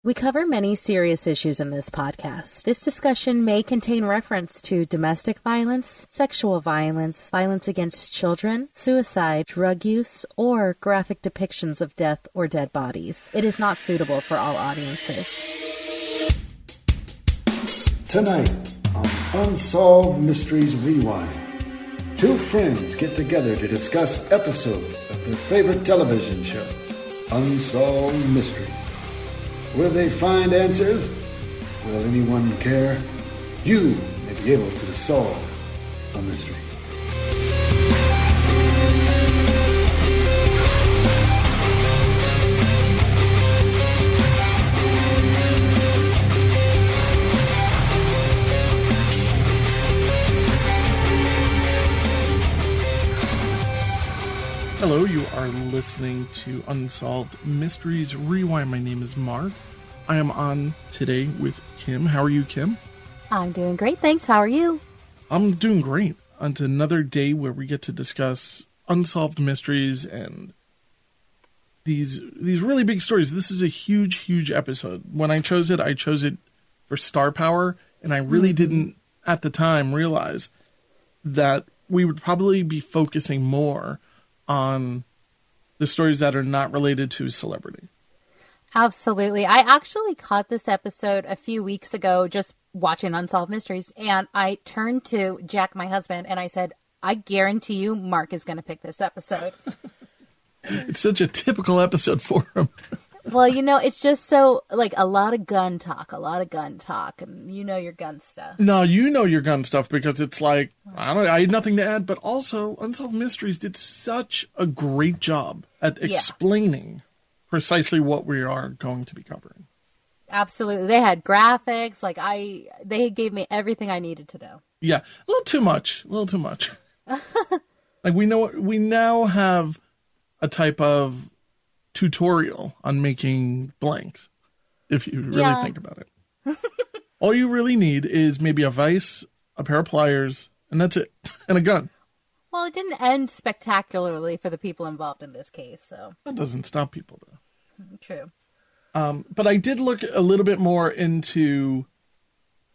We cover many serious issues in this podcast. This discussion may contain reference to domestic violence, sexual violence, violence against children, suicide, drug use, or graphic depictions of death or dead bodies. It is not suitable for all audiences. Tonight on Unsolved Mysteries Rewind, two friends get together to discuss episodes of their favorite television show, Unsolved Mysteries. Will they find answers? Will anyone care? You may be able to solve a mystery. Hello, you are listening to Unsolved Mysteries Rewind. My name is Mark. I am on today with Kim. How are you, Kim? I'm doing great, thanks. How are you? I'm doing great. On to another day where we get to discuss unsolved mysteries and these really big stories. This is a huge episode. When I chose it for star power, and I really didn't, at the time, realize that we would probably be focusing more on the stories that are not related to celebrity. Absolutely. I actually caught this episode a few weeks ago just watching Unsolved Mysteries, and I turned to Jack, my husband, and I said, I guarantee you Mark is going to pick this episode. It's such a typical episode for him. Well, it's just so, a lot of gun talk, and you know your gun stuff. No, you know your gun stuff because it's I had nothing to add, but also Unsolved Mysteries did such a great job at explaining precisely what we are going to be covering. Absolutely. They had graphics, they gave me everything I needed to know. Yeah, a little too much. We now have a type of tutorial on making blanks, if you really think about it. All you really need is maybe a vise, a pair of pliers, and that's it. And a gun. Well, it didn't end spectacularly for the people involved in this case, so. That doesn't stop people, though. True. But I did look a little bit more into,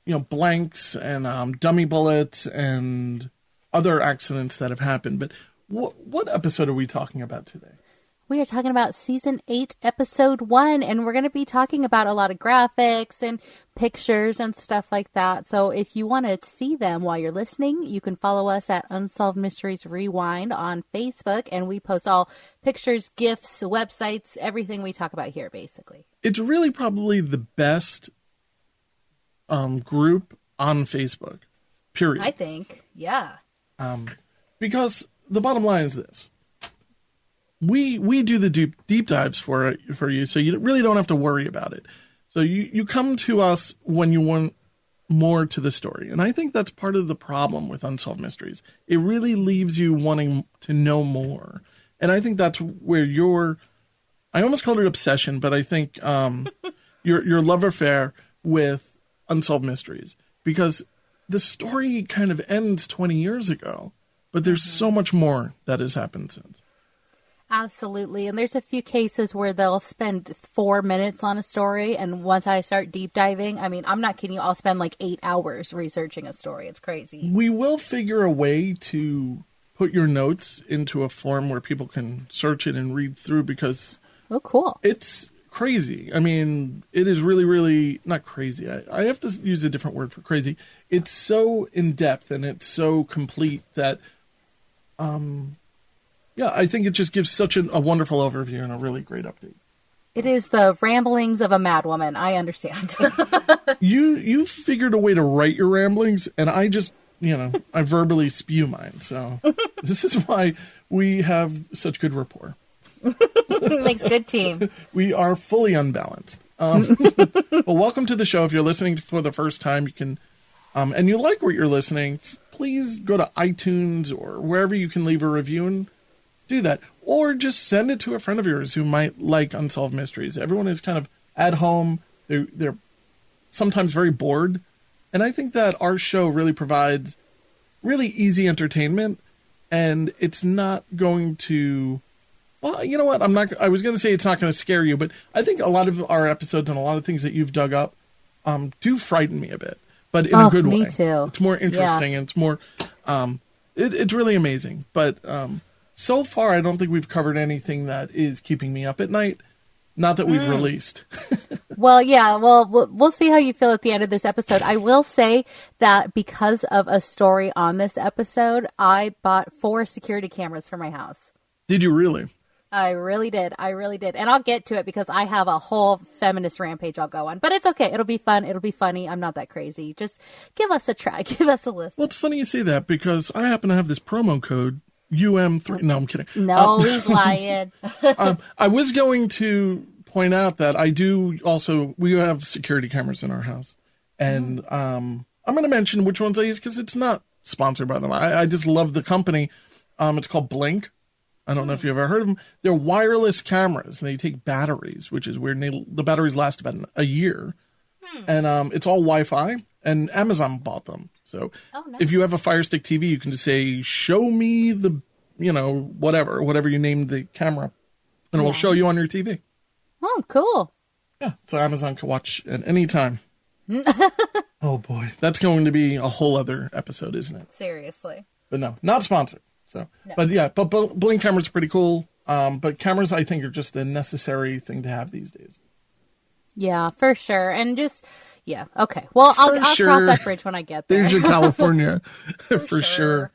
blanks and dummy bullets and other accidents that have happened. But what episode are we talking about today? We are talking about Season 8, Episode 1, and we're going to be talking about a lot of graphics and pictures and stuff like that. So if you want to see them while you're listening, you can follow us at Unsolved Mysteries Rewind on Facebook, and we post all pictures, GIFs, websites, everything we talk about here, basically. It's really probably the best group on Facebook, period. I think, yeah. Because the bottom line is this. We do the deep dives for you, so you really don't have to worry about it. So you come to us when you want more to the story. And I think that's part of the problem with Unsolved Mysteries. It really leaves you wanting to know more. And I think that's where I almost called it obsession, but I think your love affair with Unsolved Mysteries. Because the story kind of ends 20 years ago, but there's so much more that has happened since. Absolutely. And there's a few cases where they'll spend 4 minutes on a story. And once I start deep diving, I'm not kidding you, I'll spend 8 hours researching a story. It's crazy. We will figure a way to put your notes into a form where people can search it and read through because... Oh, cool. It's crazy. It is really, really not crazy. I have to use a different word for crazy. It's so in-depth and it's so complete that... Yeah, I think it just gives such a wonderful overview and a really great update. It is the ramblings of a madwoman. I understand. You figured a way to write your ramblings, and I just, I verbally spew mine. So this is why we have such good rapport. Makes a good team. We are fully unbalanced. Well, welcome to the show. If you're listening for the first time, you can, and you like what you're listening, please go to iTunes or wherever you can leave a review and do that, or just send it to a friend of yours who might like Unsolved Mysteries. Everyone is kind of at home. They're sometimes very bored. And I think that our show really provides really easy entertainment, and it's not going to Well, you know what? I was going to say it's not going to scare you, but I think a lot of our episodes and a lot of things that you've dug up do frighten me a bit, but in a good way. Me too. It's more interesting and it's more, it's really amazing. But so far, I don't think we've covered anything that is keeping me up at night. Not that we've released. Well, yeah. Well, we'll see how you feel at the end of this episode. I will say that because of a story on this episode, I bought 4 security cameras for my house. Did you really? I really did. And I'll get to it because I have a whole feminist rampage I'll go on. But it's okay. It'll be fun. It'll be funny. I'm not that crazy. Just give us a try. Give us a listen. Well, it's funny you say that because I happen to have this promo code UM3. No, I'm kidding. No, he's lying. I was going to point out that we have security cameras in our house. And I'm going to mention which ones I use because it's not sponsored by them. I just love the company. It's called Blink. I don't know if you've ever heard of them. They're wireless cameras, and they take batteries, which is weird. The batteries last about a year. And it's all Wi-Fi, and Amazon bought them. So nice. If you have a Fire Stick TV, you can just say, show me the, whatever you named the camera, and it will show you on your TV. Oh, cool. Yeah, so Amazon can watch at any time. Oh, boy. That's going to be a whole other episode, isn't it? Seriously. But no, not sponsored. So, no. But yeah, but Blink cameras are pretty cool. But cameras, I think, are just a necessary thing to have these days. Yeah, for sure. And just, yeah, okay. Well, I'll cross that bridge when I get there. There's your California, for sure.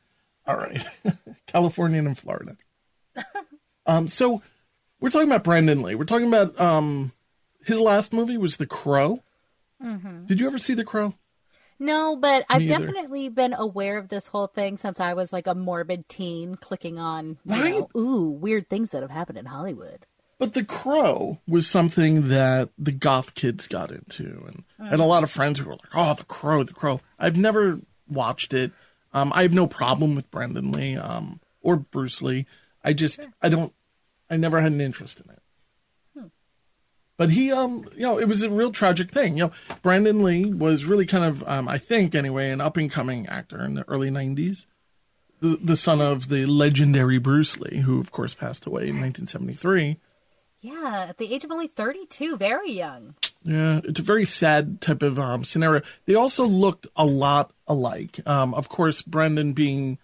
All right. California and Florida. So we're talking about Brandon Lee. We're talking about his last movie was The Crow. Mm-hmm. Did you ever see The Crow? No, but I've definitely been aware of this whole thing since I was like a morbid teen clicking on, weird things that have happened in Hollywood. But The Crow was something that the goth kids got into. And I had a lot of friends who were like, oh, The Crow. I've never watched it. I have no problem with Brandon Lee or Bruce Lee. I never had an interest in it. But he, it was a real tragic thing. Brandon Lee was really kind of, I think anyway, an up-and-coming actor in the early 90s. The son of the legendary Bruce Lee, who, of course, passed away in 1973. Yeah, at the age of only 32, very young. Yeah, it's a very sad type of scenario. They also looked a lot alike. Of course, Brandon being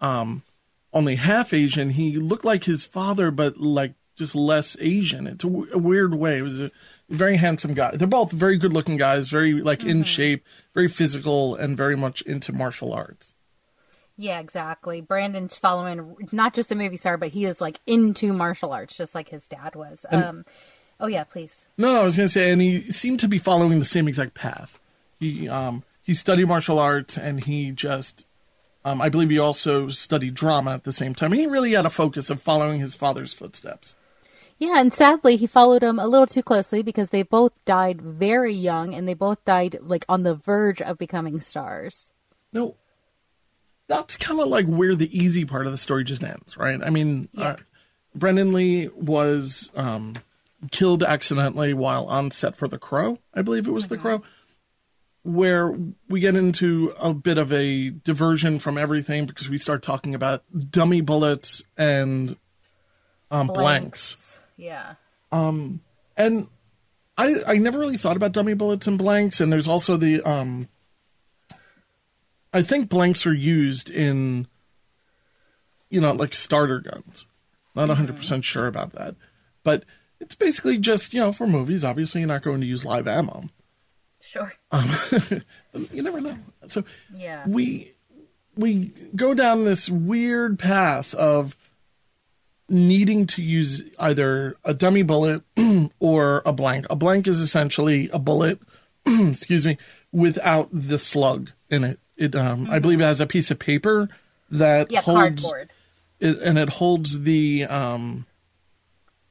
only half Asian, he looked like his father, but like just less Asian. It's a weird way. It was a very handsome guy. They're both very good-looking guys, very in shape, very physical, and very much into martial arts. Yeah, exactly. Brandon's following not just a movie star, but he is like into martial arts, just like his dad was. Oh yeah, please. No, I was going to say, and he seemed to be following the same exact path. He studied martial arts, and he just, I believe he also studied drama at the same time. He really had a focus of following his father's footsteps. Yeah, and sadly, he followed him a little too closely because they both died very young, and they both died like on the verge of becoming stars. No, that's kind of like where the easy part of the story just ends, right? I mean, Brandon Lee was killed accidentally while on set for The Crow. I believe it was The Crow, where we get into a bit of a diversion from everything because we start talking about dummy bullets and blanks. Yeah. And I never really thought about dummy bullets and blanks, and there's also the I think blanks are used in like starter guns. Not 100% sure about that. But it's basically just, for movies, obviously you're not going to use live ammo. Sure. You never know. So yeah. We go down this weird path of needing to use either a dummy bullet or a blank. A blank is essentially a bullet, excuse me, without the slug in it. It I believe it has a piece of paper that holds cardboard. It holds the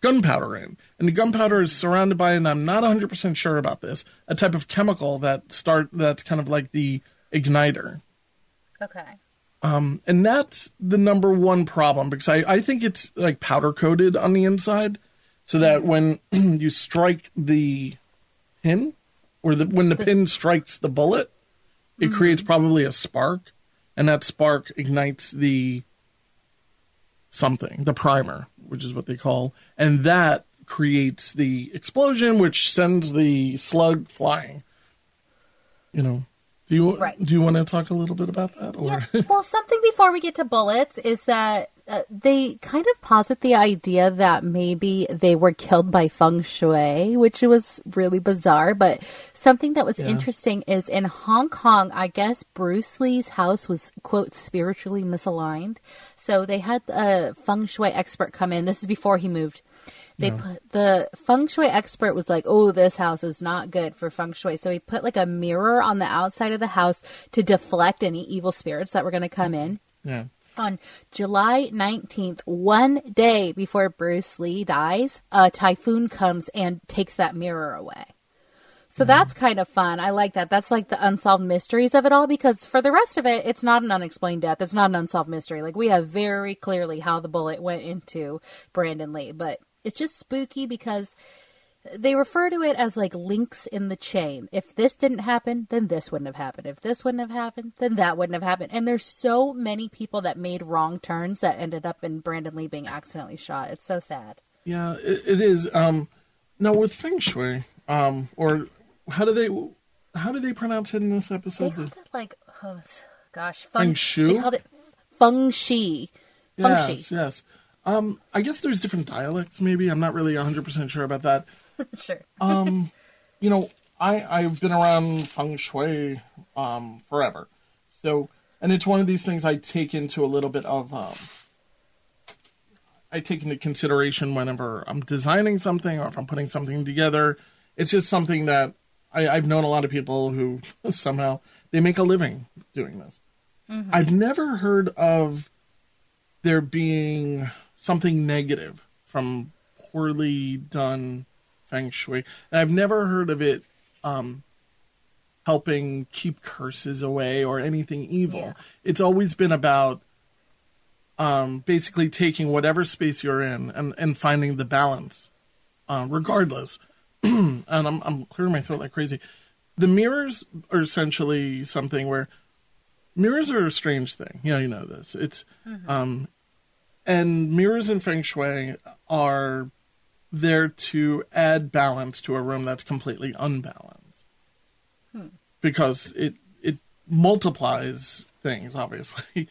gunpowder in. And the gunpowder is surrounded by, and I'm not 100% sure about this, a type of chemical that's kind of like the igniter. Okay. And that's the number one problem, because I think it's like powder coated on the inside, so that when you strike the pin, or when the pin strikes the bullet, it creates probably a spark, and that spark ignites the something, the primer, which is what they call, and that creates the explosion, which sends the slug flying. Do you want to talk a little bit about that? Or? Yeah. Well, something before we get to bullets is that they kind of posit the idea that maybe they were killed by feng shui, which was really bizarre. But something that was interesting is in Hong Kong, I guess Bruce Lee's house was, quote, spiritually misaligned. So they had a feng shui expert come in. This is before he moved. The feng shui expert was like, oh, this house is not good for feng shui. So he put like a mirror on the outside of the house to deflect any evil spirits that were going to come in. Yeah. On July 19th, one day before Bruce Lee dies, a typhoon comes and takes that mirror away. So that's kind of fun. I like that. That's like the unsolved mysteries of it all, because for the rest of it, it's not an unexplained death. It's not an unsolved mystery. Like, we have very clearly how the bullet went into Brandon Lee, but it's just spooky because they refer to it as like links in the chain. If this didn't happen, then this wouldn't have happened. If this wouldn't have happened, then that wouldn't have happened. And there's so many people that made wrong turns that ended up in Brandon Lee being accidentally shot. It's so sad. Yeah, it is. Now with feng shui, or how do they pronounce it in this episode? They called it like, oh gosh, feng shui. They called it feng shi. Yes. I guess there's different dialects. Maybe I'm not really 100% sure about that. Sure. I've been around feng shui forever, so, and it's one of these things I take into a little bit of I take into consideration whenever I'm designing something or if I'm putting something together. It's just something that I've known a lot of people who somehow they make a living doing this. Mm-hmm. I've never heard of there being something negative from poorly done feng shui. And I've never heard of it helping keep curses away or anything evil. Yeah. It's always been about basically taking whatever space you're in and finding the balance, regardless. And I'm clearing my throat like crazy. The mirrors are essentially something where mirrors are a strange thing. You know this. It's and mirrors in feng shui are there to add balance to a room that's completely unbalanced. Because it multiplies things, obviously.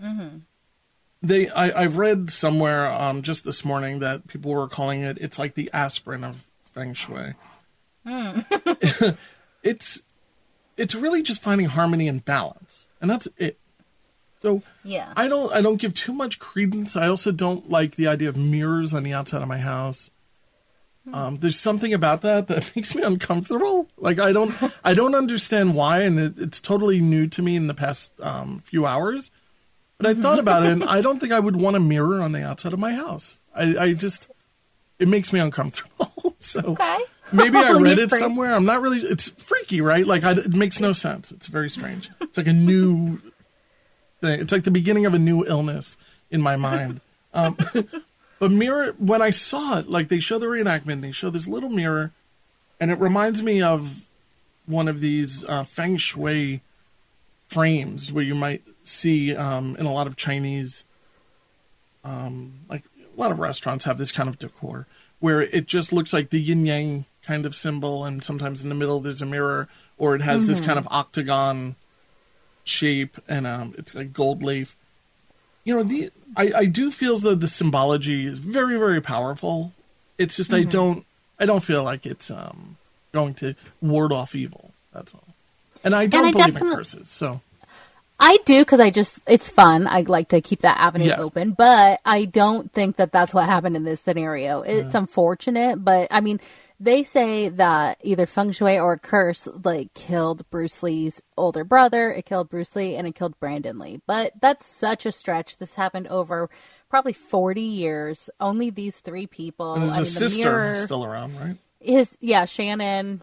Mm-hmm. I've read somewhere just this morning that people were calling it's like the aspirin of feng shui. It's really just finding harmony and balance, and that's it. So yeah, I don't give too much credence. I also don't like the idea of mirrors on the outside of my house. There's something about that makes me uncomfortable. Like I don't understand why, and it's totally new to me in the past few hours. But I thought about it, and I don't think I would want a mirror on the outside of my house. It makes me uncomfortable. So okay. Maybe I read it somewhere. I'm not really. It's freaky, right? Like it makes no sense. It's very strange. It's like a new thing. It's like the beginning of a new illness in my mind. But mirror, when I saw it, like they show the reenactment, they show this little mirror, and it reminds me of one of these feng shui frames where you might see in a lot of Chinese, like a lot of restaurants have this kind of decor where it just looks like the yin yang kind of symbol, and sometimes in the middle there's a mirror, or it has this kind of octagon shape, and it's like gold leaf. I do feel as though the symbology is very, very powerful. It's just I don't feel like it's going to ward off evil. That's all. And I don't believe in curses, so. I do because it's fun. I like to keep that avenue open, but I don't think that that's what happened in this scenario. It's unfortunate, but I mean, they say that either feng shui or a curse like killed Bruce Lee's older brother, it killed Bruce Lee, and it killed Brandon Lee. But that's such a stretch. This happened over probably 40 years. Only these three people. And his sister still around, right? Shannon,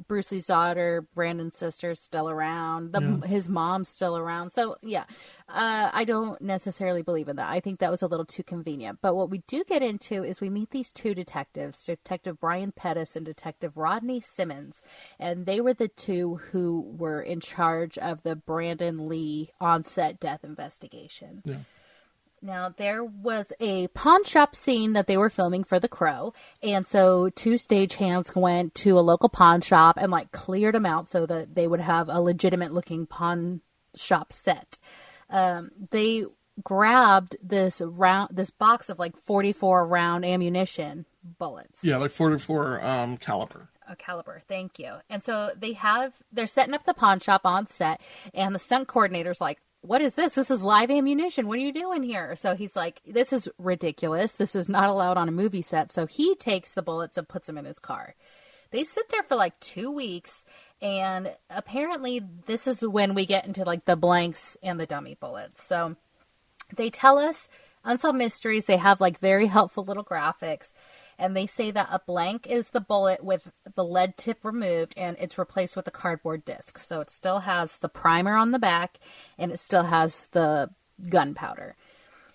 Bruce Lee's daughter, Brandon's sister, still around. His mom's still around. So, yeah, I don't necessarily believe in that. I think that was a little too convenient. But what we do get into is we meet these two detectives, Detective Brian Pettis and Detective Rodney Simmons. And they were the two who were in charge of the Brandon Lee on-set death investigation. Yeah. Now, there was a pawn shop scene that they were filming for The Crow, and so 2 stagehands went to a local pawn shop and, like, cleared them out so that they would have a legitimate-looking pawn shop set. They grabbed this box of, like, 44 round ammunition bullets. Yeah, like 44 caliber. A caliber, thank you. And so they're setting up the pawn shop on set, and the stunt coordinator's like, what is this? This is live ammunition. What are you doing here? So he's like, this is ridiculous. This is not allowed on a movie set. So he takes the bullets and puts them in his car. They sit there for like 2 weeks. And apparently this is when we get into like the blanks and the dummy bullets. So they tell us Unsolved Mysteries. They have like very helpful little graphics. And they say that a blank is the bullet with the lead tip removed and it's replaced with a cardboard disc. So it still has the primer on the back and it still has the gunpowder.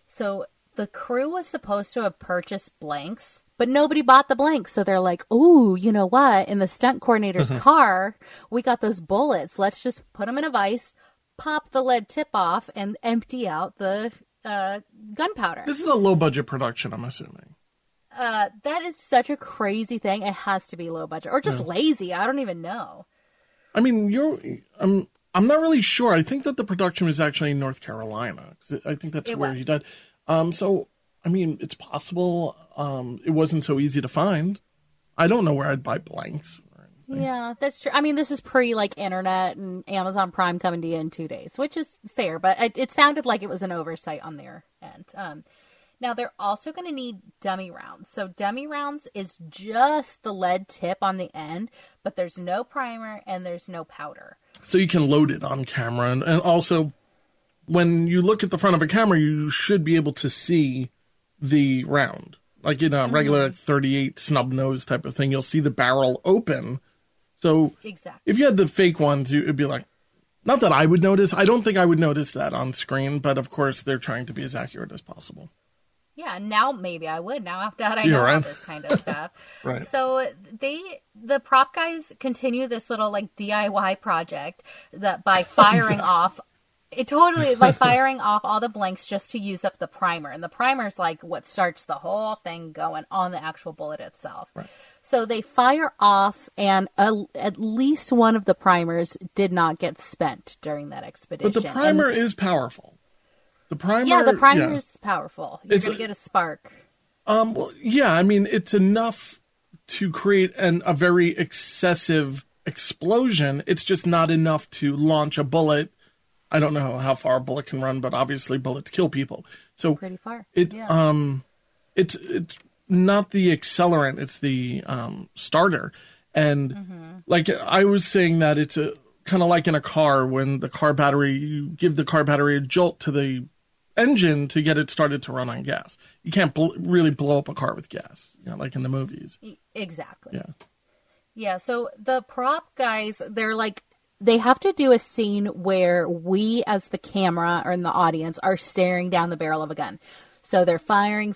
So the crew was supposed to have purchased blanks, but nobody bought the blanks. So they're like, ooh, you know what? In the stunt coordinator's car, we got those bullets. Let's just put them in a vise, pop the lead tip off, and empty out the gunpowder. This is a low-budget production, I'm assuming. That is such a crazy thing. It has to be low budget or just lazy. I don't even know. I mean, I'm not really sure. I think that the production was actually in North Carolina. I think that's where he died. So, I mean, it's possible. It wasn't so easy to find. I don't know where I'd buy blanks. Yeah, that's true. I mean, this is pre like internet and Amazon Prime coming to you in 2 days, which is fair, but it sounded like it was an oversight on their end. Now, they're also going to need dummy rounds. So dummy rounds is just the lead tip on the end, but there's no primer and there's no powder. So you can load it on camera. And also, when you look at the front of a camera, you should be able to see the round. Like in a regular 38 snub nose type of thing, you'll see the barrel open. So exactly. If you had the fake ones, it'd be like, not that I would notice. I don't think I would notice that on screen, but of course, they're trying to be as accurate as possible. Yeah, now maybe I would. Now that I know all this kind of stuff. Right. So the prop guys continue this little like DIY project that by firing off firing off all the blanks just to use up the primer. And the primer is like what starts the whole thing going on the actual bullet itself. Right. So they fire off, and at least one of the primers did not get spent during that expedition. But the primer is powerful. The primer, yeah, the primer is powerful. You're going to get a spark. Well, yeah, I mean, it's enough to create a very excessive explosion. It's just not enough to launch a bullet. I don't know how far a bullet can run, but obviously bullets kill people. So pretty far. It's not the accelerant; it's the starter. And like I was saying, that it's kind of like in a car when the car battery, you give the car battery a jolt to the engine to get it started to run on gas. You can't really blow up a car with gas, like in the movies. Exactly. Yeah. So the prop guys, they have to do a scene where we as the camera or in the audience are staring down the barrel of a gun. So they're firing,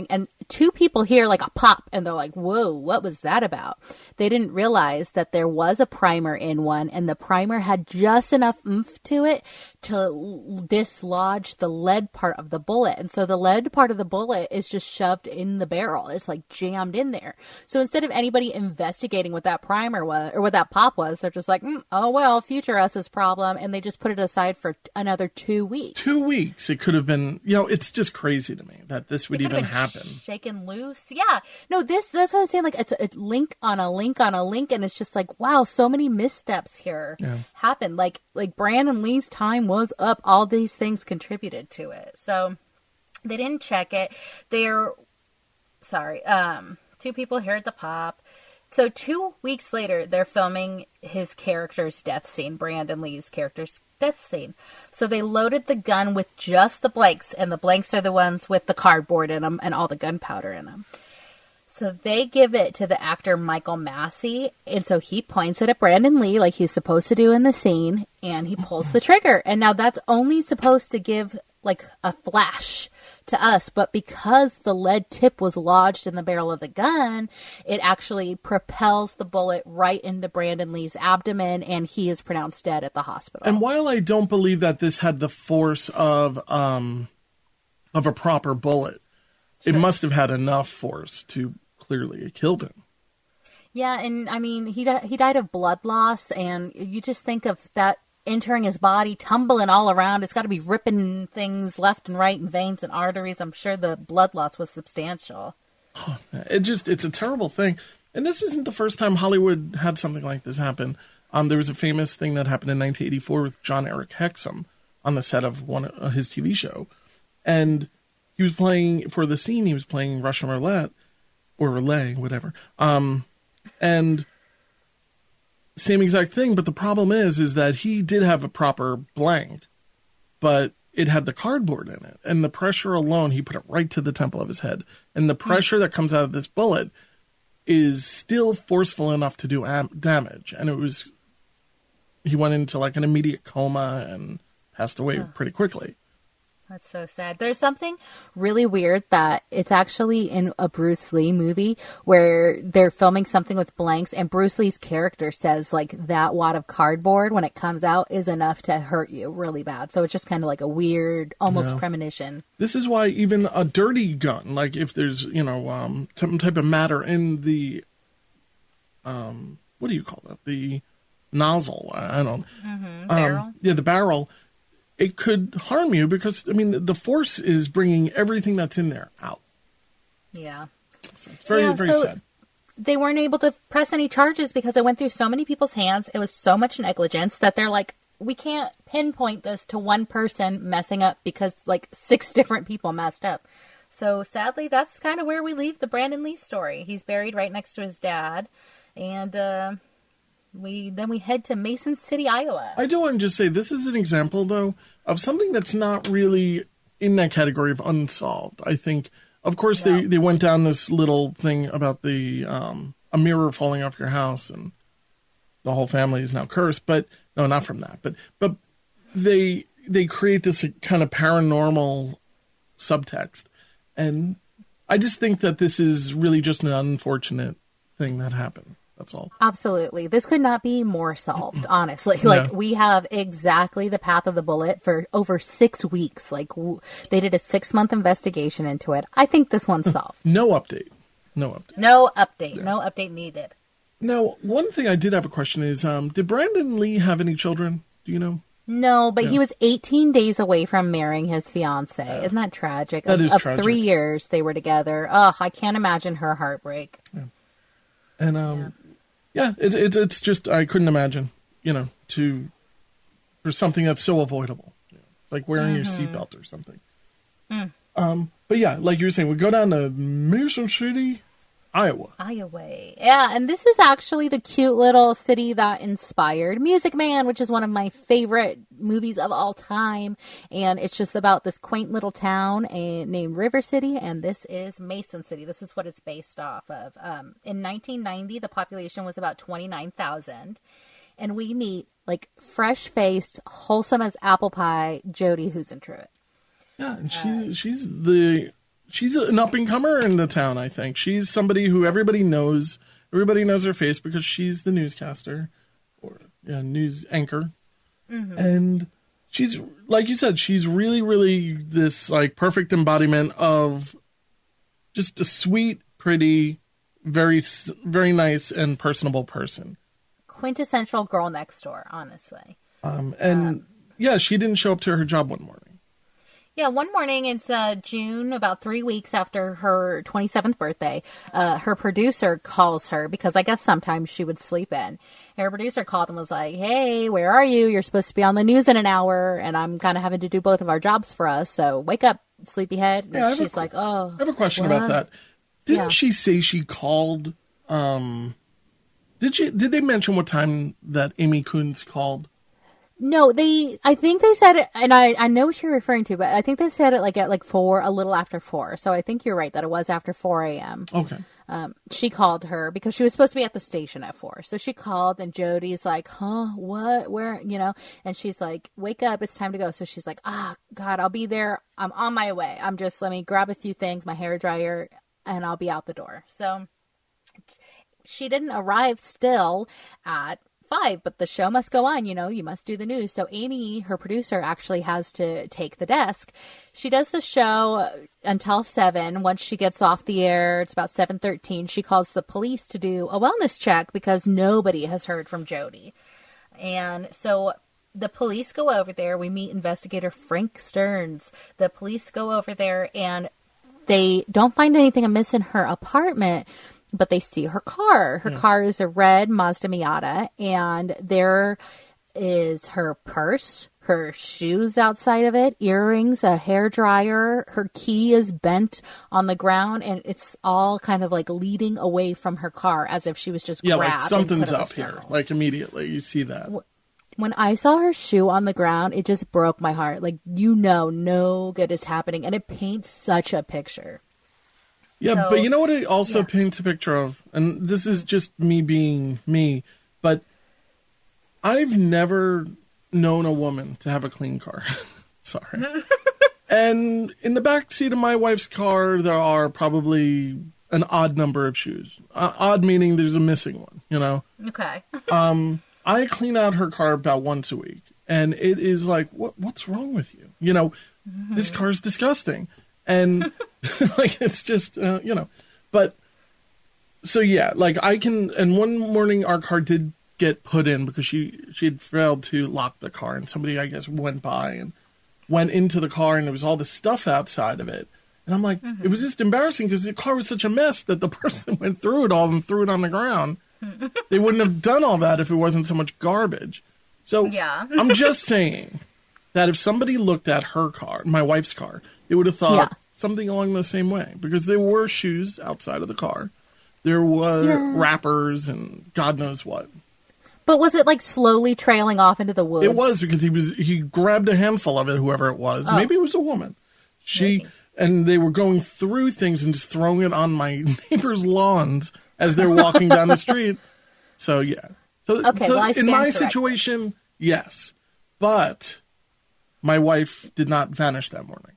and 2 people hear like a pop, and they're like, whoa, what was that about? They didn't realize that there was a primer in one, and the primer had just enough oomph to it to dislodge the lead part of the bullet. And so the lead part of the bullet is just shoved in the barrel. It's like jammed in there. So instead of anybody investigating what that primer was, or what that pop was, they're just like, oh, well, future us's problem. And they just put it aside for another 2 weeks. 2 weeks. It could have been, it's just crazy to me that this would even happen. Shaken loose. Yeah. No, that's what I'm saying. Like, it's a link on a link on a link. And it's just like, wow, so many missteps here happened. Like Brandon Lee's time was up. All these things contributed to it. So they didn't check it. 2 people heard the pop. So 2 weeks later, they're filming his character's death scene, Brandon Lee's character's death scene. So they loaded the gun with just the blanks, and the blanks are the ones with the cardboard in them and all the gunpowder in them. So they give it to the actor Michael Massey, and so he points it at Brandon Lee like he's supposed to do in the scene, and he pulls the trigger. And now that's only supposed to give like a flash to us, but because the lead tip was lodged in the barrel of the gun, it actually propels the bullet right into Brandon Lee's abdomen, and he is pronounced dead at the hospital. And while I don't believe that this had the force of of a proper bullet. Sure. It must have had enough force to clearly have killed him. Yeah, and I mean, he died of blood loss, and you just think of that entering his body, tumbling all around. It's got to be ripping things left and right in veins and arteries. I'm sure the blood loss was substantial. It's a terrible thing. And this isn't the first time Hollywood had something like this happen. There was a famous thing that happened in 1984 with John Eric Hexum on the set of his TV show. And he was playing, for the scene, he was playing Russian roulette, or relay, whatever. And same exact thing, but the problem is that he did have a proper blank, but it had the cardboard in it. And the pressure alone, he put it right to the temple of his head. And the pressure that comes out of this bullet is still forceful enough to do damage. And he went into like an immediate coma and passed away pretty quickly. That's so sad. There's something really weird that it's actually in a Bruce Lee movie where they're filming something with blanks, and Bruce Lee's character says like that wad of cardboard when it comes out is enough to hurt you really bad. So it's just kind of like a weird, almost premonition. This is why even a dirty gun, like if there's, some type of matter in the, what do you call that? The nozzle. I don't know. Barrel? Yeah, the barrel. It could harm you because, the force is bringing everything that's in there out. Yeah. So it's very, very sad. They weren't able to press any charges because it went through so many people's hands. It was so much negligence that they're like, we can't pinpoint this to one person messing up because like 6 different people messed up. So sadly, that's kind of where we leave the Brandon Lee story. He's buried right next to his dad. And, we head to Mason City, Iowa. I do want to just say this is an example, though, of something that's not really in that category of unsolved. I think, of course, they went down this little thing about the a mirror falling off your house and the whole family is now cursed. But no, not from that. But they create this kind of paranormal subtext, and I just think that this is really just an unfortunate thing that happened. That's all. Absolutely. This could not be more solved, honestly. We have exactly the path of the bullet for over 6 weeks. They did a 6-month investigation into it. I think this one's solved. No update. No update. Yeah. No update needed. Now, one thing I did have a question is, did Brandon Lee have any children? Do you know? No, but he was 18 days away from marrying his fiancée. Isn't that tragic? That is tragic. 3 years they were together. Oh, I can't imagine her heartbreak. Yeah. And, it's just, I couldn't imagine, for something that's so avoidable, like wearing your seatbelt or something. But yeah, like you were saying, we go down to Mason City, Iowa. Yeah, and this is actually the cute little city that inspired Music Man, which is one of my favorite movies of all time. And it's just about this quaint little town named River City, and this is Mason City. This is what it's based off of. In 1990, the population was about 29,000. And we meet, like, fresh-faced, wholesome as apple pie, Jodi Huisentruit. Yeah, and she's an up-and-comer in the town, I think. She's somebody who everybody knows. Everybody knows her face because she's the newscaster or news anchor. Mm-hmm. And she's, like you said, she's really, really this like perfect embodiment of just a sweet, pretty, very, very nice and personable person. Quintessential girl next door, honestly. She didn't show up to her job one morning. Yeah, one morning, it's June, about 3 weeks after her 27th birthday, her producer calls her, because I guess sometimes she would sleep in. And her producer called and was like, hey, where are you? You're supposed to be on the news in an hour, and I'm kind of having to do both of our jobs for us, so wake up, sleepyhead. And she's like, oh. I have a question about that. Didn't she say she called, did they mention what time that Amy Kuntz called? No, I think they said it, and I know what you're referring to, but I think they said it at 4, a little after 4. So I think you're right that it was after 4 a.m. Okay. She called her because she was supposed to be at the station at 4. So she called, and Jodi's like, huh, what, where, and she's like, wake up, it's time to go. So she's like, God, I'll be there. I'm on my way. let me grab a few things, my hair dryer, and I'll be out the door. So she didn't arrive still at 5, but the show must go on, you must do the news. So Amy, her producer, actually has to take the desk. She does the show until 7. Once she gets off the air, it's about 7:13. She calls the police to do a wellness check because nobody has heard from Jodi. And so the police go over there. We meet investigator Frank Stearns. The police go over there and they don't find anything amiss in her apartment, but they see her car. Her car is a red Mazda Miata, and there is her purse, her shoes outside of it, earrings, a hairdryer. Her key is bent on the ground, and it's all kind of like leading away from her car as if she was just grabbed. Yeah, like something's up here. Like immediately, you see that. When I saw her shoe on the ground, it just broke my heart. Like, no good is happening. And it paints such a picture. Yeah, So, but you know what it also paints a picture of? And this is just me being me, but I've never known a woman to have a clean car. Sorry. And in the back seat of my wife's car, there are probably an odd number of shoes. Odd meaning there's a missing one, Okay. I clean out her car about once a week, and it is like, what's wrong with you? This car is disgusting. And like, it's just, but so yeah, like and one morning our car did get put in because she had failed to lock the car, and somebody, I guess, went by and went into the car, and there was all this stuff outside of it. And I'm like, it was just embarrassing because the car was such a mess that the person went through it all and threw it on the ground. They wouldn't have done all that if it wasn't so much garbage. So yeah. I'm just saying that if somebody looked at her car, my wife's car, they would have thought something along the same way. Because there were shoes outside of the car. There were wrappers and God knows what. But was it like slowly trailing off into the woods? It was, because he grabbed a handful of it, whoever it was. Oh. Maybe it was a woman. And they were going through things and just throwing it on my neighbors' lawns as they're walking down the street. So, yeah. So in my situation, yes. But my wife did not vanish that morning.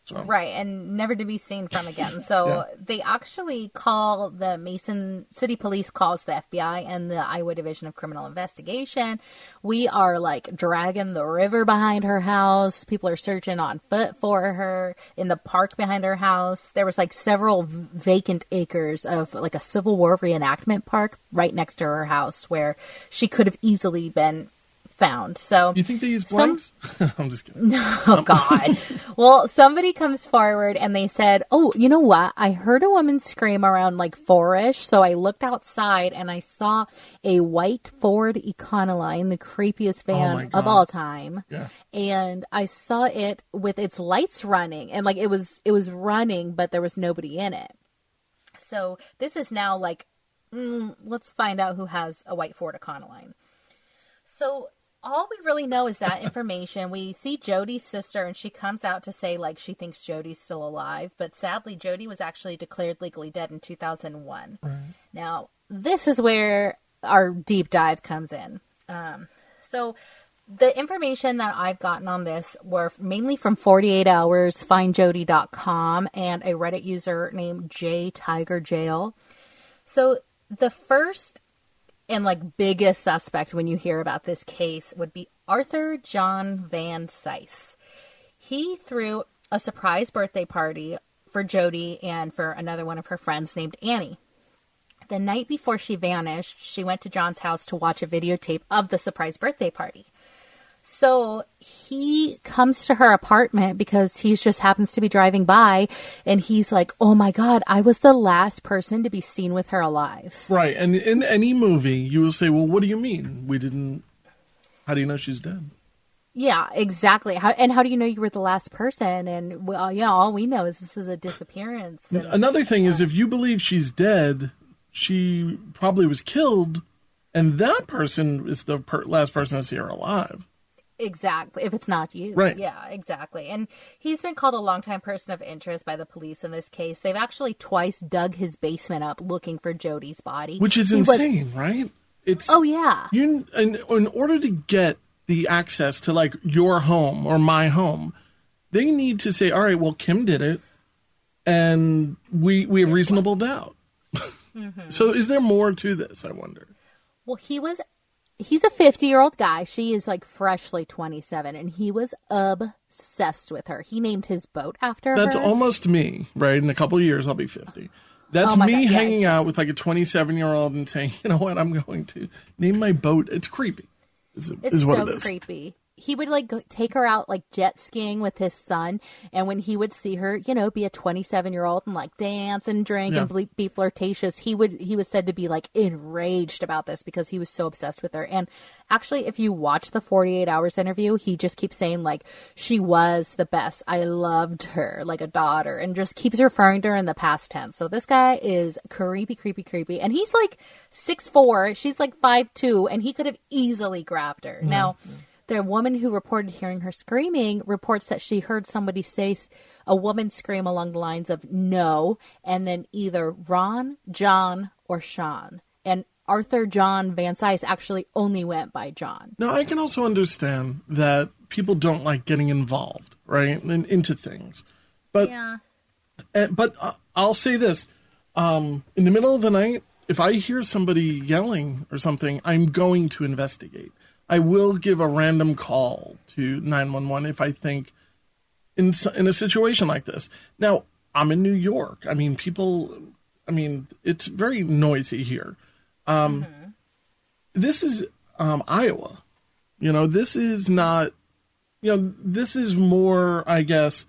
So. Right, and never to be seen from again. So they actually call the Mason City Police calls the FBI and the Iowa Division of Criminal Investigation. We are like dragging the river behind her house. People are searching on foot for her in the park behind her house. There was like several vacant acres of like a Civil War reenactment park right next to her house where she could have easily been found. So you think they use blanks? I'm just kidding. Oh God. Well, somebody comes forward and they said, "Oh, you know what? I heard a woman scream around like 4-ish. So I looked outside and I saw a white Ford Econoline, the creepiest van of all time. Yeah. And I saw it with its lights running, and like it was running, but there was nobody in it. So this is now like, let's find out who has a white Ford Econoline." So all we really know is that information. We see Jodi's sister, and she comes out to say, like, she thinks Jodi's still alive. But sadly, Jodi was actually declared legally dead in 2001. Right. Now, this is where our deep dive comes in. So the information that I've gotten on this were mainly from 48 Hours, FindJodi.com, and a Reddit user named JTigerJail. So the first and like biggest suspect when you hear about this case would be Arthur John Van Cise. He threw a surprise birthday party for Jodi and for another one of her friends named Annie. The night before she vanished, she went to John's house to watch a videotape of the surprise birthday party. So he comes to her apartment because he just happens to be driving by, and he's like, "Oh my God, I was the last person to be seen with her alive." Right. And in any movie, you will say, "Well, what do you mean? How do you know she's dead?" Yeah, exactly. How do you know you were the last person? And well, yeah, all we know is this is a disappearance. And, another thing is, if you believe she's dead, she probably was killed, and that person is the last person to see her alive. Exactly. If it's not you. Right. Yeah, exactly. And he's been called a longtime person of interest by the police in this case. They've actually twice dug his basement up looking for Jodi's body. Which is insane, right? Oh, yeah. In order to get the access to, like, your home or my home, they need to say, all right, well, Kim did it, and we have reasonable doubt. Mm-hmm. So is there more to this, I wonder? Well, he was he's a 50-year-old guy. She is like freshly 27, and he was obsessed with her. He named his boat after That's her. almost me, right? In a couple of years, I'll be 50. That's Oh my me God, yeah, hanging out with like a 27-year-old and saying, you know what, I'm going to name my boat. It's creepy. It's what so it is. creepy. He would like take her out like jet skiing with his son, and when he would see her, you know, be a 27-year-old and like dance and drink and be flirtatious, he was said to be like enraged about this because he was so obsessed with her. And actually, if you watch the 48 Hours interview, he just keeps saying like she was the best. I loved her like a daughter, and just keeps referring to her in the past tense. So this guy is creepy, and he's like 6'4", she's like 5'2", and he could have easily grabbed her. Yeah. Now. The woman who reported hearing her screaming reports that she heard somebody say a woman scream along the lines of no, and then either Ron, John, or Sean. And Arthur John Van Cise actually only went by John. Now, I can also understand that people don't like getting involved, right, into things. But, yeah. But I'll say this. In the middle of the night, if I hear somebody yelling or something, I'm going to investigate. I will give a random call to 911 if I think in a situation like this. Now, I'm in New York. I mean, it's very noisy here. This is Iowa. You know, this is not, you know, this is more, I guess,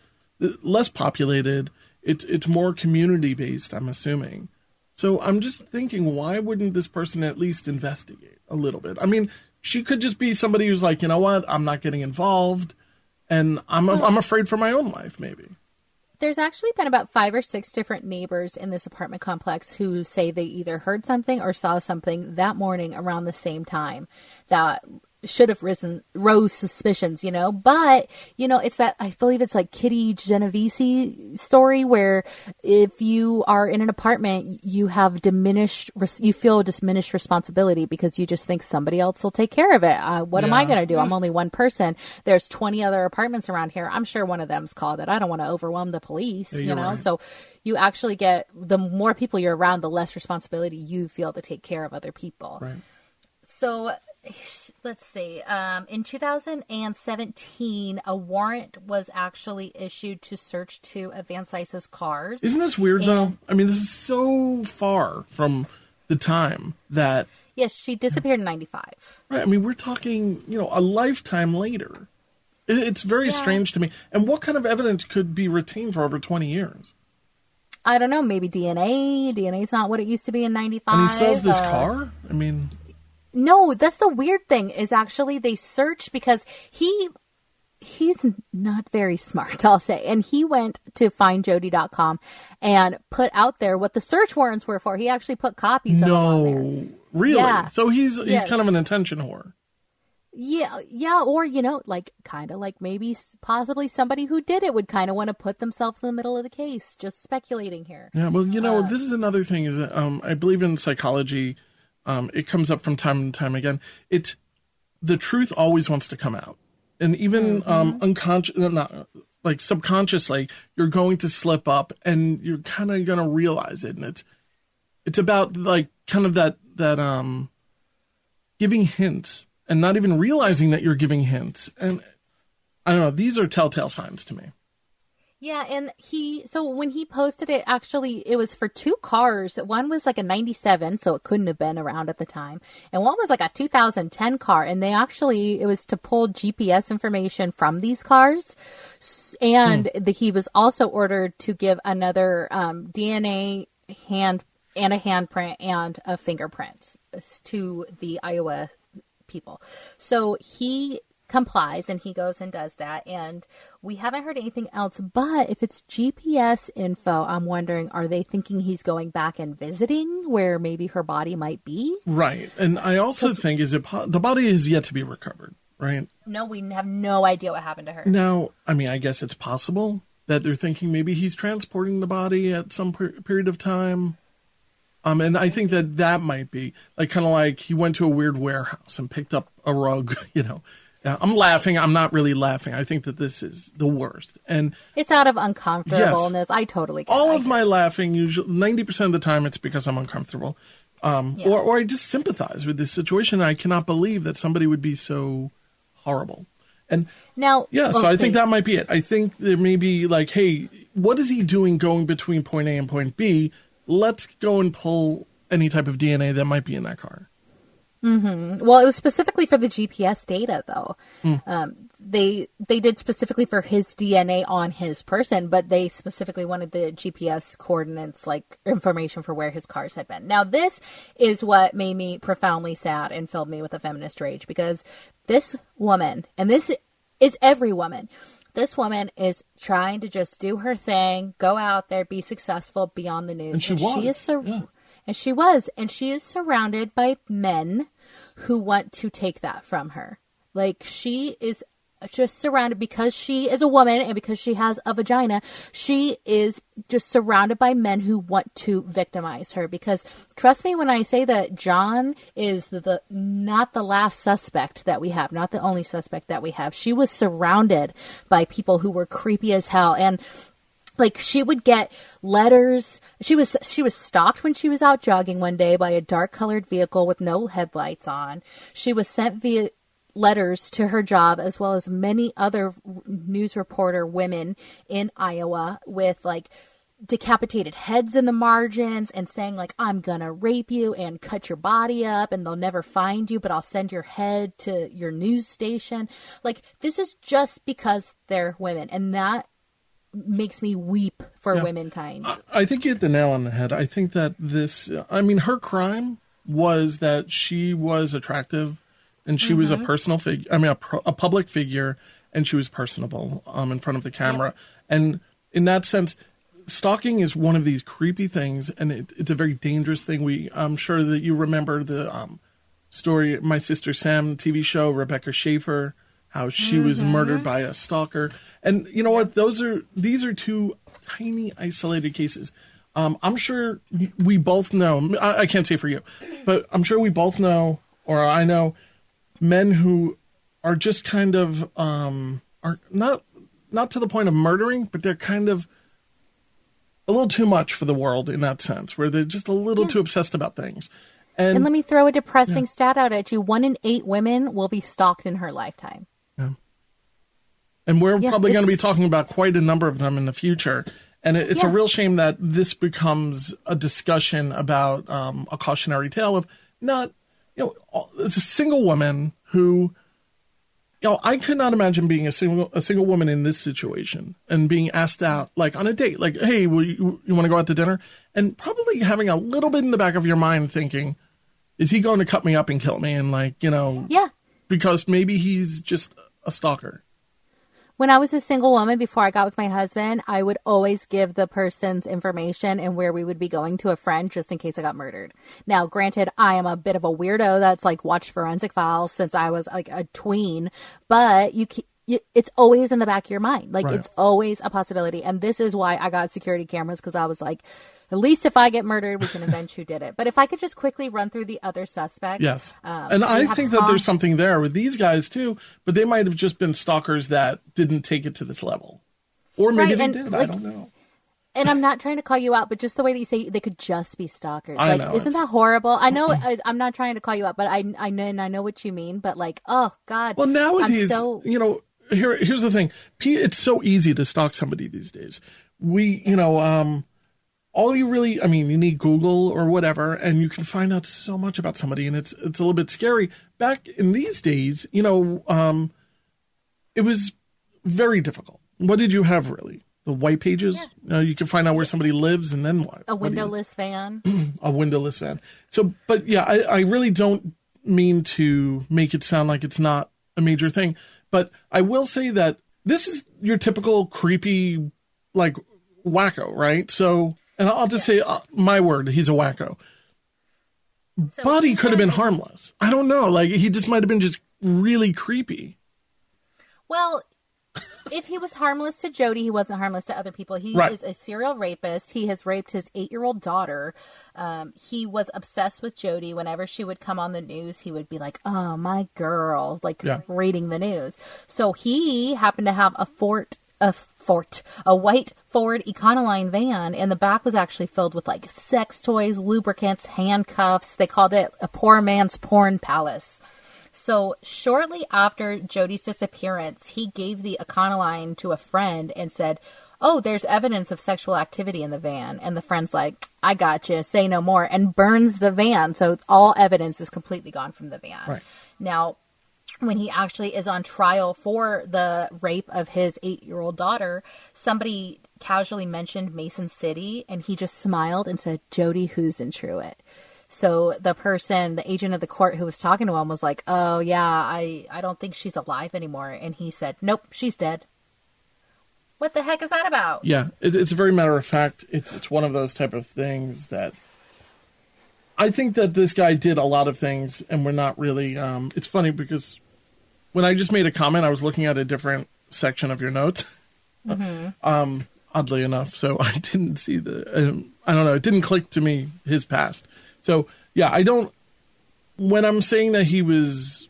less populated. It's more community-based, I'm assuming. So I'm just thinking, why wouldn't this person at least investigate a little bit? I mean, she could just be somebody who's like, you know what, I'm not getting involved, and I'm afraid for my own life, maybe. There's actually been about 5 or 6 different neighbors in this apartment complex who say they either heard something or saw something that morning around the same time that should have rose suspicions, you know. But, you know, it's that, I believe it's like Kitty Genovese story where if you are in an apartment, you have you feel diminished responsibility because you just think somebody else will take care of it. What am I going to do? I'm only one person. There's 20 other apartments around here. I'm sure one of them's called it. I don't want to overwhelm the police, you know. Right. So you actually get, the more people you're around, the less responsibility you feel to take care of other people. Right. So let's see. In 2017, a warrant was actually issued to search 2 of Van Cise's cars. Isn't this weird, though? I mean, this is so far from the time that... Yes, she disappeared in 95. Right. I mean, we're talking, you know, a lifetime later. It's very strange to me. And what kind of evidence could be retained for over 20 years? I don't know. Maybe DNA. DNA's not what it used to be in 95. And he still has this car? I mean... No, that's the weird thing is actually they searched because he's not very smart, I'll say. And he went to findjodi.com and put out there what the search warrants were for. He actually put copies of them on there. No, really? Yeah. So he's kind of an attention whore. Yeah, or, you know, like kind of like maybe possibly somebody who did it would kind of want to put themselves in the middle of the case, just speculating here. Yeah, well, you know, this is another thing is that I believe in psychology. It comes up from time and time again. It's the truth always wants to come out, and even subconsciously, you're going to slip up, and you're kind of going to realize it. And it's about like kind of that giving hints and not even realizing that you're giving hints. And I don't know. These are telltale signs to me. Yeah, and so when he posted it, actually, it was for 2 cars. One was like a 97, so it couldn't have been around at the time. And one was like a 2010 car. And it was to pull GPS information from these cars. And he was also ordered to give another DNA a handprint and a fingerprint to the Iowa people. So he complies and he goes and does that, and we haven't heard anything else. But if it's GPS info, I'm wondering, are they thinking he's going back and visiting where maybe her body might be? Right. And I also think the body is yet to be recovered, right? No, we have no idea what happened to her. Now, I mean, I guess it's possible that they're thinking maybe he's transporting the body at some period of time. And I think that might be like kind of like he went to a weird warehouse and picked up a rug, you know. I'm laughing. I'm not really laughing. I think that this is the worst. And it's out of uncomfortableness. Yes. I totally get it. All of my laughing, usually 90% of the time, it's because I'm uncomfortable. Or I just sympathize with this situation. I cannot believe that somebody would be so horrible. And now, so I think that might be it. I think there may be like, hey, what is he doing going between point A and point B? Let's go and pull any type of DNA that might be in that car. Mm-hmm. Well, it was specifically for the GPS data, though. They did specifically for his DNA on his person, but they specifically wanted the GPS coordinates, like information for where his cars had been. Now, this is what made me profoundly sad and filled me with a feminist rage, because this woman, and this is every woman, this woman is trying to just do her thing, go out there, be successful, be on the news. And she was. And she is surrounded by men who want to take that from her. Like, she is just surrounded, because she is a woman and because she has a vagina, she is just surrounded by men who want to victimize her. Because trust me when I say that John is not the last suspect that we have, not the only suspect that we have. She was surrounded by people who were creepy as hell. And like, she would get letters. She was stalked when she was out jogging one day by a dark colored vehicle with no headlights on. She was sent via letters to her job, as well as many other news reporter women in Iowa, with like decapitated heads in the margins and saying like, I'm gonna rape you and cut your body up and they'll never find you, but I'll send your head to your news station. Like, this is just because they're women, and that makes me weep for womankind. I think you hit the nail on the head. I think that her crime was that she was attractive and she was a personal figure. I mean, a public figure, and she was personable in front of the camera. Yeah. And in that sense, stalking is one of these creepy things, and it's a very dangerous thing. I'm sure that you remember the story, My Sister Sam TV show, Rebecca Schaefer, how she was murdered by a stalker. And you know what? These are two tiny isolated cases. I'm sure we both know, I can't say for you, but I'm sure we both know, or I know, men who are just kind of, are not to the point of murdering, but they're kind of a little too much for the world in that sense, where they're just a little too obsessed about things. And let me throw a depressing stat out at you. 1 in 8 women will be stalked in her lifetime. Yeah. And we're probably going to be talking about quite a number of them in the future. And it's a real shame that this becomes a discussion about a cautionary tale of not, it's a single woman who, I could not imagine being a single woman in this situation and being asked out, like, on a date, like, hey, you want to go out to dinner? And probably having a little bit in the back of your mind thinking, is he going to cut me up and kill me? And because maybe he's just a stalker. When I was a single woman before I got with my husband, I would always give the person's information and where we would be going to a friend just in case I got murdered. Now, granted, I am a bit of a weirdo that's like watched Forensic Files since I was like a tween, but it's always in the back of your mind. Like, It's always a possibility. And this is why I got security cameras, because I was like, at least if I get murdered, we can avenge who did it. But if I could just quickly run through the other suspects. Yes. And I think that there's something there with these guys, too. But they might have just been stalkers that didn't take it to this level. Or maybe they did. I don't know. And I'm not trying to call you out, but just the way that you say they could just be stalkers. I know, isn't that horrible? I know I'm not trying to call you out, but I know what you mean. But like, oh, God. Well, nowadays, here's the thing. It's so easy to stalk somebody these days. All you really, you need Google or whatever, and you can find out so much about somebody, and it's a little bit scary. Back in these days, it was very difficult. What did you have, really? The white pages? Yeah. You can find out where somebody lives, and then what? A windowless van. A windowless van. So, but yeah, I really don't mean to make it sound like it's not a major thing, but I will say that this is your typical creepy, like, wacko, right? So... And I'll just say my word, he's a wacko. So but he could have been harmless. I don't know. Like, he just might have been just really creepy. Well, if he was harmless to Jodi, he wasn't harmless to other people. He is a serial rapist. He has raped his 8-year-old daughter. He was obsessed with Jodi. Whenever she would come on the news, he would be like, oh, my girl, reading the news. So he happened to have a fort a white Ford Econoline van, and the back was actually filled with like sex toys, lubricants, handcuffs. They called it a poor man's porn palace. So shortly after Jodi's disappearance, he gave the Econoline to a friend and said, "Oh, there's evidence of sexual activity in the van." And the friend's like, "I gotcha, say no more," and burns the van. So all evidence is completely gone from the van. Right. Now, when he actually is on trial for the rape of his 8-year-old daughter, somebody casually mentioned Mason City, and he just smiled and said, "Jodi Huisentruit." So the agent of the court who was talking to him was like, "Oh yeah, I don't think she's alive anymore." And he said, "Nope, she's dead." What the heck is that about? Yeah, it's a very matter of fact. It's one of those type of things that I think that this guy did a lot of things, and we're not really. It's funny because when I just made a comment, I was looking at a different section of your notes. Mm-hmm. Oddly enough, so I didn't see I don't know. It didn't click to me his past. So yeah, I don't. When I'm saying that he was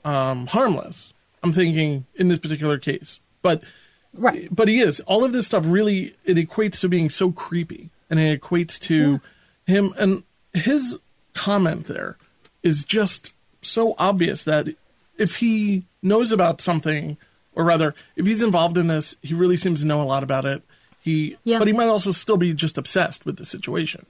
harmless, I'm thinking in this particular case, but. Right. But he is. All of this stuff really, it equates to being so creepy. And it equates to him. And his comment there is just so obvious that if he knows about something, or rather, if he's involved in this, he really seems to know a lot about it. But he might also still be just obsessed with the situation.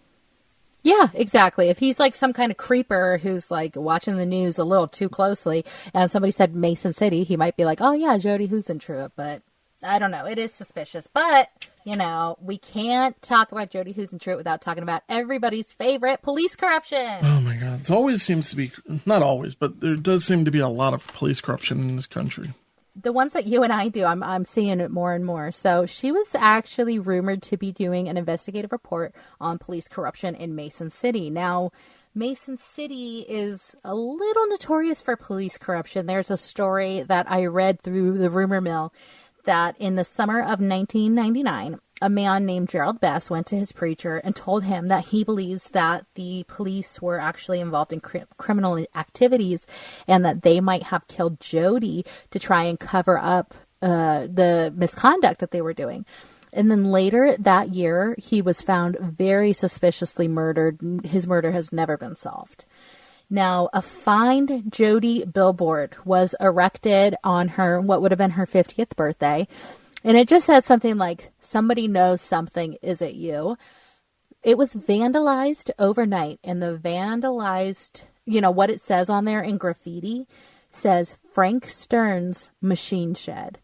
Yeah, exactly. If he's like some kind of creeper who's like watching the news a little too closely and somebody said Mason City, he might be like, "Oh yeah, Jodi Huisentruit," but I don't know. It is suspicious. But, you know, we can't talk about Jodi Huisentruit without talking about everybody's favorite, police corruption. Oh, my God. It always seems to be, not always, but there does seem to be a lot of police corruption in this country. The ones that you and I do, I'm seeing it more and more. So she was actually rumored to be doing an investigative report on police corruption in Mason City. Now, Mason City is a little notorious for police corruption. There's a story that I read through the rumor mill that in the summer of 1999, a man named Gerald Bess went to his preacher and told him that he believes that the police were actually involved in criminal activities and that they might have killed Jodi to try and cover up the misconduct that they were doing. And then later that year, he was found very suspiciously murdered. His murder has never been solved. Now, a Find Jodi billboard was erected on her, what would have been her 50th birthday. And it just said something like, "Somebody knows something, is it you?" It was vandalized overnight. And the vandalized, what it says on there in graffiti says Frank Stearns Machine Shed.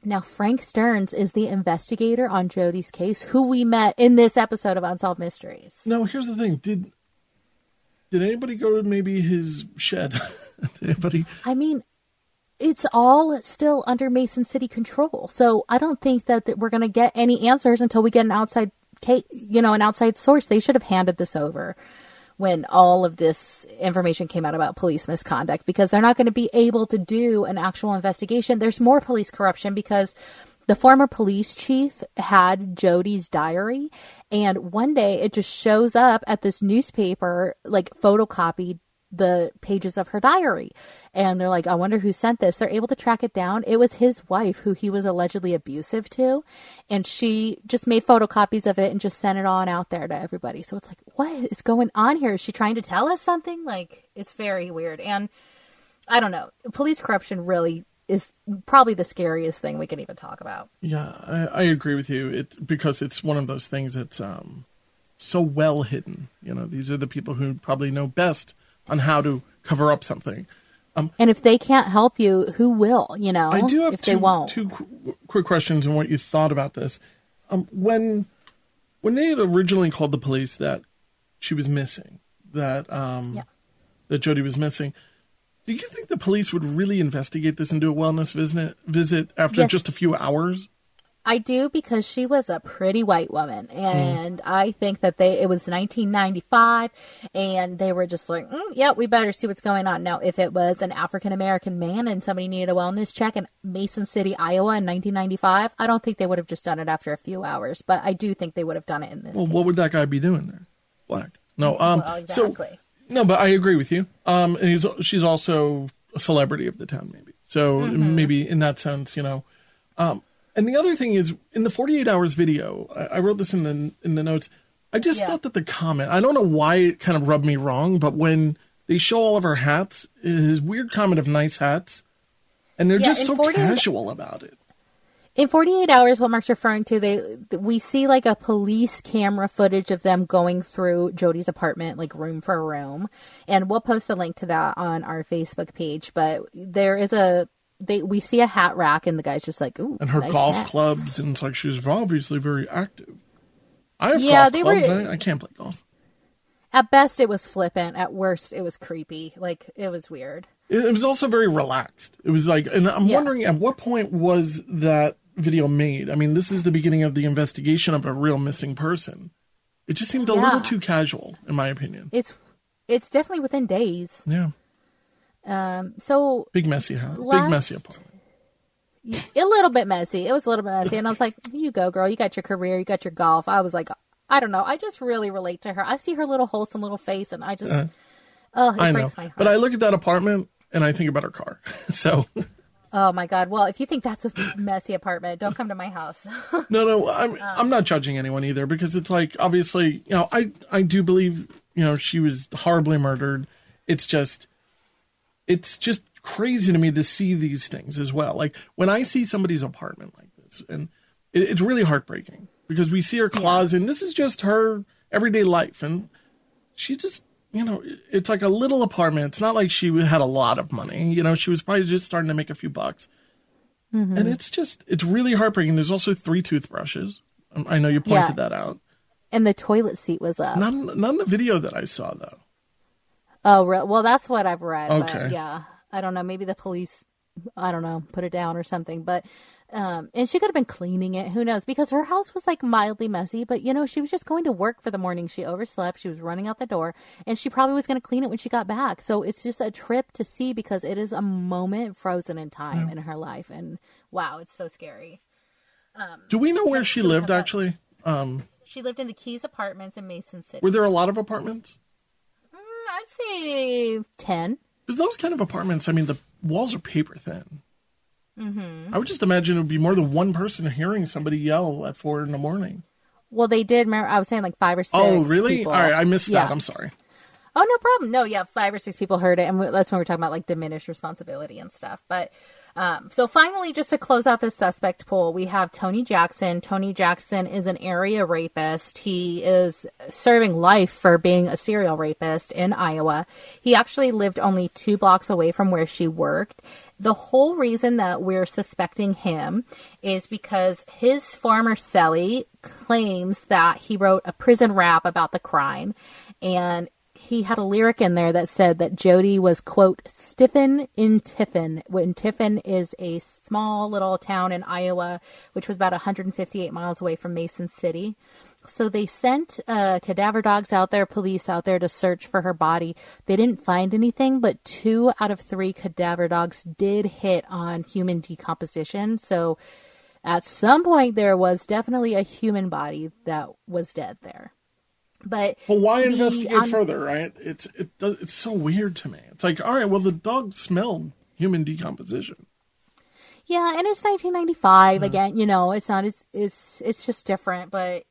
Now, Frank Stearns is the investigator on Jodi's case, who we met in this episode of Unsolved Mysteries. No, here's the thing. Did anybody go to maybe his shed? Did anybody? I mean, it's all still under Mason City control. So I don't think that we're going to get any answers until we get an outside source. They should have handed this over when all of this information came out about police misconduct, because they're not going to be able to do an actual investigation. There's more police corruption because the former police chief had Jodi's diary, and one day it just shows up at this newspaper, like photocopied the pages of her diary. And they're like, "I wonder who sent this." They're able to track it down. It was his wife, who he was allegedly abusive to. And she just made photocopies of it and just sent it on out there to everybody. So it's like, what is going on here? Is she trying to tell us something? Like, it's very weird. And I don't know. Police corruption really is probably the scariest thing we can even talk about. Yeah, I agree with you. Because it's one of those things that's so well hidden. These are the people who probably know best on how to cover up something. And if they can't help you, who will, I do have if they won't. two quick questions on what you thought about this. When they had originally called the police that she was missing, that Jodi was missing, do you think the police would really investigate this and do a wellness visit after just a few hours? I do, because she was a pretty white woman, and I think that it was 1995, and they were just like, yeah, we better see what's going on. Now, if it was an African-American man and somebody needed a wellness check in Mason City, Iowa in 1995, I don't think they would have just done it after a few hours, but I do think they would have done it in this case. What would that guy be doing there? Black. No, well, exactly. No, but I agree with you. And she's also a celebrity of the town, maybe. So maybe in that sense, And the other thing is, in the 48 hours video, I wrote this in the notes. I just thought that the comment, I don't know why it kind of rubbed me wrong, but when they show all of her hats, his weird comment of nice hats, and they're just so casual about it. In 48 hours, what Mark's referring to, we see like a police camera footage of them going through Jodi's apartment, like room for room. And we'll post a link to that on our Facebook page. But there is we see a hat rack and the guy's just like, ooh, and her nice golf hats. clubs. And it's like, she's obviously very active. I have golf clubs. I can't play golf. At best, it was flippant. At worst, it was creepy. Like, it was weird. It was also very relaxed. It was like, and I'm wondering at what point was that video made? I mean, this is the beginning of the investigation of a real missing person. It just seemed a little too casual, in my opinion. It's definitely within days. Yeah. So big messy house. Big messy apartment. A little bit messy. It was a little bit messy, and I was like, "You go, girl. You got your career. You got your golf." I was like, I don't know. I just really relate to her. I see her little wholesome little face, and I just, it breaks my heart. But I look at that apartment and I think about her car. So. Oh my God! Well, if you think that's a messy apartment, don't come to my house. No, I'm not judging anyone either, because it's like, obviously, I do believe, she was horribly murdered. It's just crazy to me to see these things as well. Like when I see somebody's apartment like this, and it's really heartbreaking because we see her closet, and this is just her everyday life, and she just. It's like a little apartment. It's not like she had a lot of money. She was probably just starting to make a few bucks. Mm-hmm. And it's really heartbreaking. There's also 3 toothbrushes. I know you pointed that out. And the toilet seat was up. None in the video that I saw, though. Oh, well, that's what I've read. Okay. But yeah, I don't know. Maybe the police, I don't know, put it down or something. But, and she could have been cleaning it. Who knows? Because her house was like mildly messy. But, she was just going to work for the morning. She overslept. She was running out the door. And she probably was going to clean it when she got back. So it's just a trip to see, because it is a moment frozen in time in her life. And wow, it's so scary. Do we know where she lived, actually? She lived in the Keys Apartments in Mason City. Were there a lot of apartments? I'd say 10. Because those kind of apartments, I mean, the walls are paper thin. Mm-hmm. I would just imagine it would be more than one person hearing somebody yell at 4 a.m. Well, they did. Remember, I was saying like 5 or 6. Oh, really? People. All right, I missed that. I'm sorry. Oh, no problem. No, 5 or 6 people heard it, and that's when we're talking about like diminished responsibility and stuff. But so finally, just to close out this suspect pool, we have Tony Jackson. Tony Jackson is an area rapist. He is serving life for being a serial rapist in Iowa. He actually lived only 2 blocks away from where she worked. The whole reason that we're suspecting him is because his former cellie claims that he wrote a prison rap about the crime, and he had a lyric in there that said that Jodi was, quote, stiffin' in Tiffin, when Tiffin is a small little town in Iowa, which was about 158 miles away from Mason City. So they sent cadaver dogs out there, police out there to search for her body. They didn't find anything, but 2 out of 3 cadaver dogs did hit on human decomposition. So at some point there was definitely a human body that was dead there. But why investigate further, right? It's so weird to me. It's like, all right, well, the dog smelled human decomposition. Yeah, and it's 1995 again. It's not it's just different. But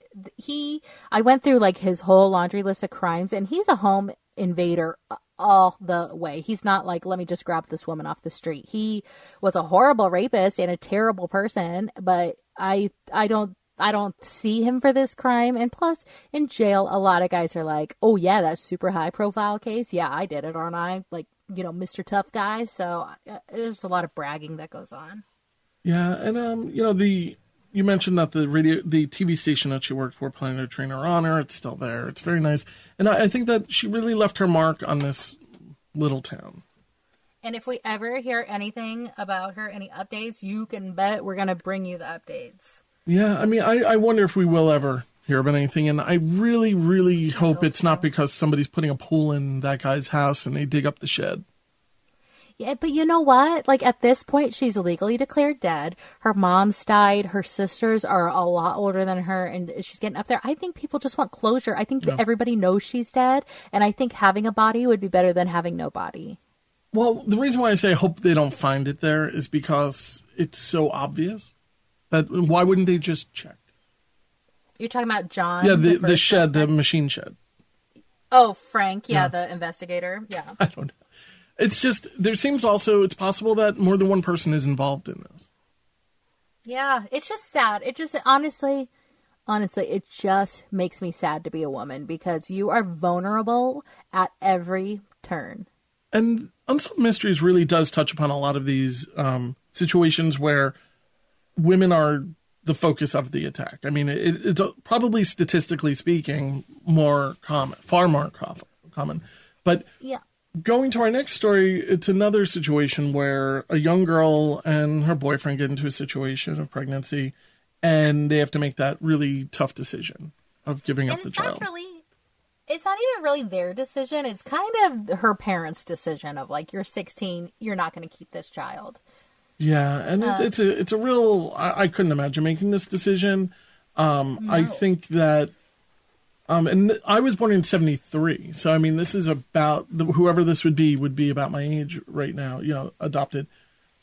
I went through like his whole laundry list of crimes, and he's a home invader all the way. He's not like, let me just grab this woman off the street. He was a horrible rapist and a terrible person, but I don't see him for this crime. And plus, in jail, a lot of guys are like, oh, yeah, that's super high profile case. Yeah, I did it, aren't I? Like, Mr. Tough Guy. So there's a lot of bragging that goes on. Yeah. And, you mentioned that the TV station that she worked for, planning to train her on her. It's still there. It's very nice. And I think that she really left her mark on this little town. And if we ever hear anything about her, any updates, you can bet we're going to bring you the updates. Yeah, I mean, I wonder if we will ever hear about anything, and I really, really hope it's not because somebody's putting a pool in that guy's house and they dig up the shed. Yeah, but you know what? Like, at this point, she's legally declared dead. Her mom's died. Her sisters are a lot older than her, and she's getting up there. I think people just want closure. I think that everybody knows she's dead, and I think having a body would be better than having no body. Well, the reason why I say I hope they don't find it there is because it's so obvious But why wouldn't they just check? You're talking about John? Yeah, the shed, the machine shed. Oh, Frank, the investigator. Yeah. I don't know. It's just, there seems also, it's possible that more than one person is involved in this. Yeah, it's just sad. It just, honestly, it just makes me sad to be a woman because you are vulnerable at every turn. And Unsolved Mysteries really does touch upon a lot of these situations where women are the focus of the attack. I mean, it's probably statistically speaking far more common. But yeah. Going to our next story, it's another situation where a young girl and her boyfriend get into a situation of pregnancy, and they have to make that really tough decision of giving up the child. It's not even really their decision. It's kind of her parents' decision of like, you're 16, you're not going to keep this child. Yeah, and it's a real. I couldn't imagine making this decision. No. I think that. And I was born in 1973, so I mean, this is about whoever this would be about my age right now. Adopted.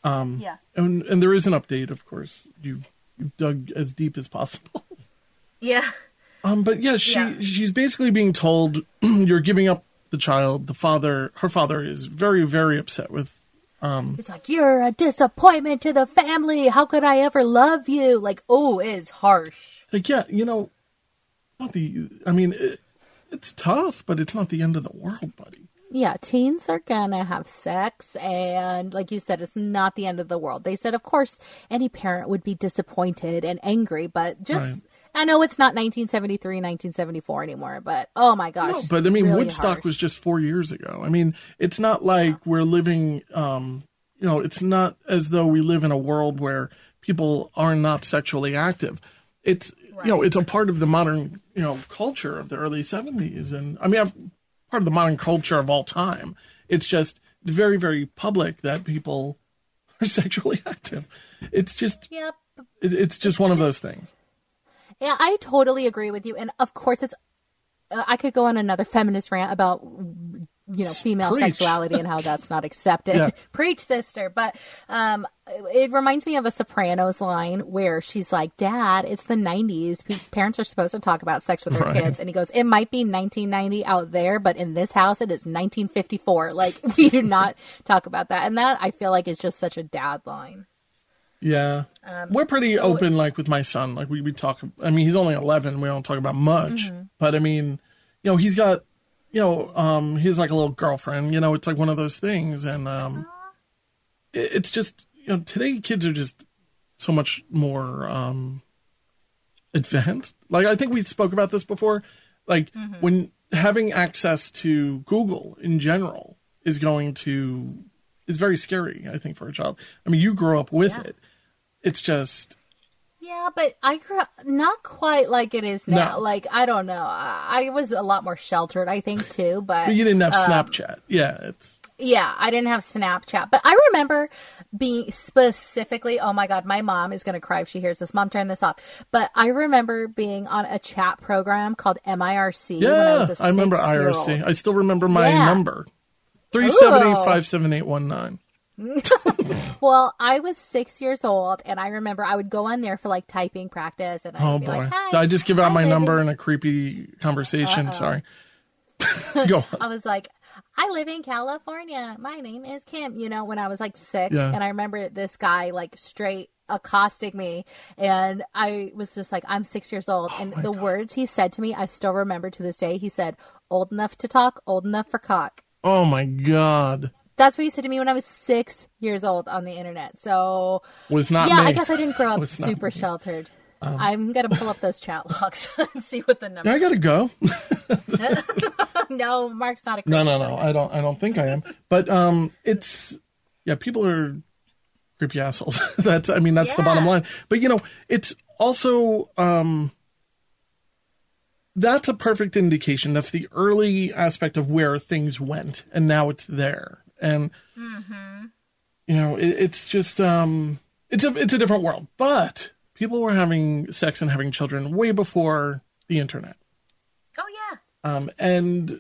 Yeah. And there is an update, of course. You've dug as deep as possible. Yeah. But yeah, she's basically being told you're giving up the child. Her father is very, very upset with. It's like, you're a disappointment to the family. How could I ever love you? Like, oh, it is harsh. Like, yeah, it's tough, but it's not the end of the world, buddy. Yeah, teens are gonna have sex, and like you said, it's not the end of the world. They said, of course, any parent would be disappointed and angry, but just, right. I know it's not 1973, 1974 anymore, but oh my gosh. No, but I mean, really Woodstock harsh. was just 4 years ago. I mean, it's not like we're living, it's not as though we live in a world where people are not sexually active. It's, right. It's a part of the modern, culture of the early 70s. And I mean, part of the modern culture of all time. It's just very, very public that people are sexually active. It's just, yep. It's just one of those things. Yeah, I totally agree with you. And of course, I could go on another feminist rant about, female Preach. Sexuality and how that's not accepted. Yeah. Preach, sister. But it reminds me of a Sopranos line where she's like, Dad, it's the 90s. Parents are supposed to talk about sex with their right. kids. And he goes, it might be 1990 out there, but in this house, it is 1954. Like, we do not talk about that. And that, I feel like, is just such a dad line. Yeah. We're pretty open, like, with my son. Like, we talk, I mean, he's only 11. We don't talk about much. Mm-hmm. But, I mean, he's got, he's like a little girlfriend. It's like one of those things. And it's just, today kids are just so much more advanced. Like, I think we spoke about this before. Like, mm-hmm. when having access to Google in general is very scary, I think, for a child. I mean, you grew up with it. It's just... Yeah, but I grew up not quite like it is now. No. Like, I don't know. I was a lot more sheltered, I think, too. But you didn't have Snapchat. Yeah, I didn't have Snapchat. But I remember being specifically, oh my God, my mom is going to cry if she hears this. Mom, turn this off. But I remember being on a chat program called MIRC when I was a 6-year-old. I remember IRC. I still remember my number. 378-57819. Well, I was 6 years old, and I remember I would go on there for like typing practice, and I'd be like, "Hi." Did I just give out my number in a creepy conversation? Sorry. Go on. I was like, I live in California. My name is Kim. When I was like 6, and I remember this guy like straight accosting me, and I was just like, I'm 6 years old, and the words he said to me, I still remember to this day. He said, "Old enough to talk, old enough for cock." Oh my God. That's what he said to me when I was 6 years old on the internet. So, was not me. I guess I didn't grow up super sheltered. I'm going to pull up those chat logs and see what the number is. I got to go. No, Mark's not a No. I don't think I am. But it's, people are creepy assholes. That's the bottom line. But, it's also, that's a perfect indication. That's the early aspect of where things went. And now it's there. And, it's just, it's a different world. But people were having sex and having children way before the internet. Oh, yeah. And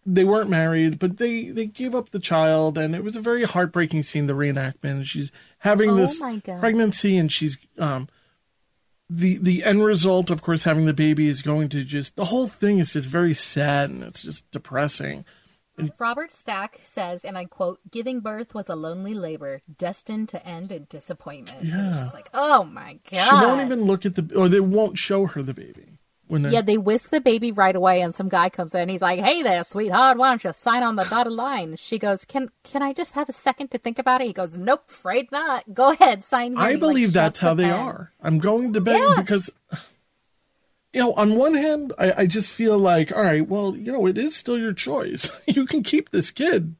they weren't married, but they gave up the child. And it was a very heartbreaking scene, the reenactment. She's having this pregnancy, and she's the end result, of course, having the baby is going to the whole thing is just very sad and it's just depressing. Robert Stack says, and I quote, "Giving birth was a lonely labor, destined to end in disappointment." Yeah. It's just like, oh my God. She won't even look at or they won't show her the baby. They whisk the baby right away, and some guy comes in. He's like, "Hey there, sweetheart, why don't you sign on the dotted line?" She goes, "Can I just have a second to think about it?" He goes, "Nope, afraid not. Go ahead, sign here." I believe that's how they are. I'm going to bet because, on one hand, I just feel like, all right, well, it is still your choice. You can keep this kid.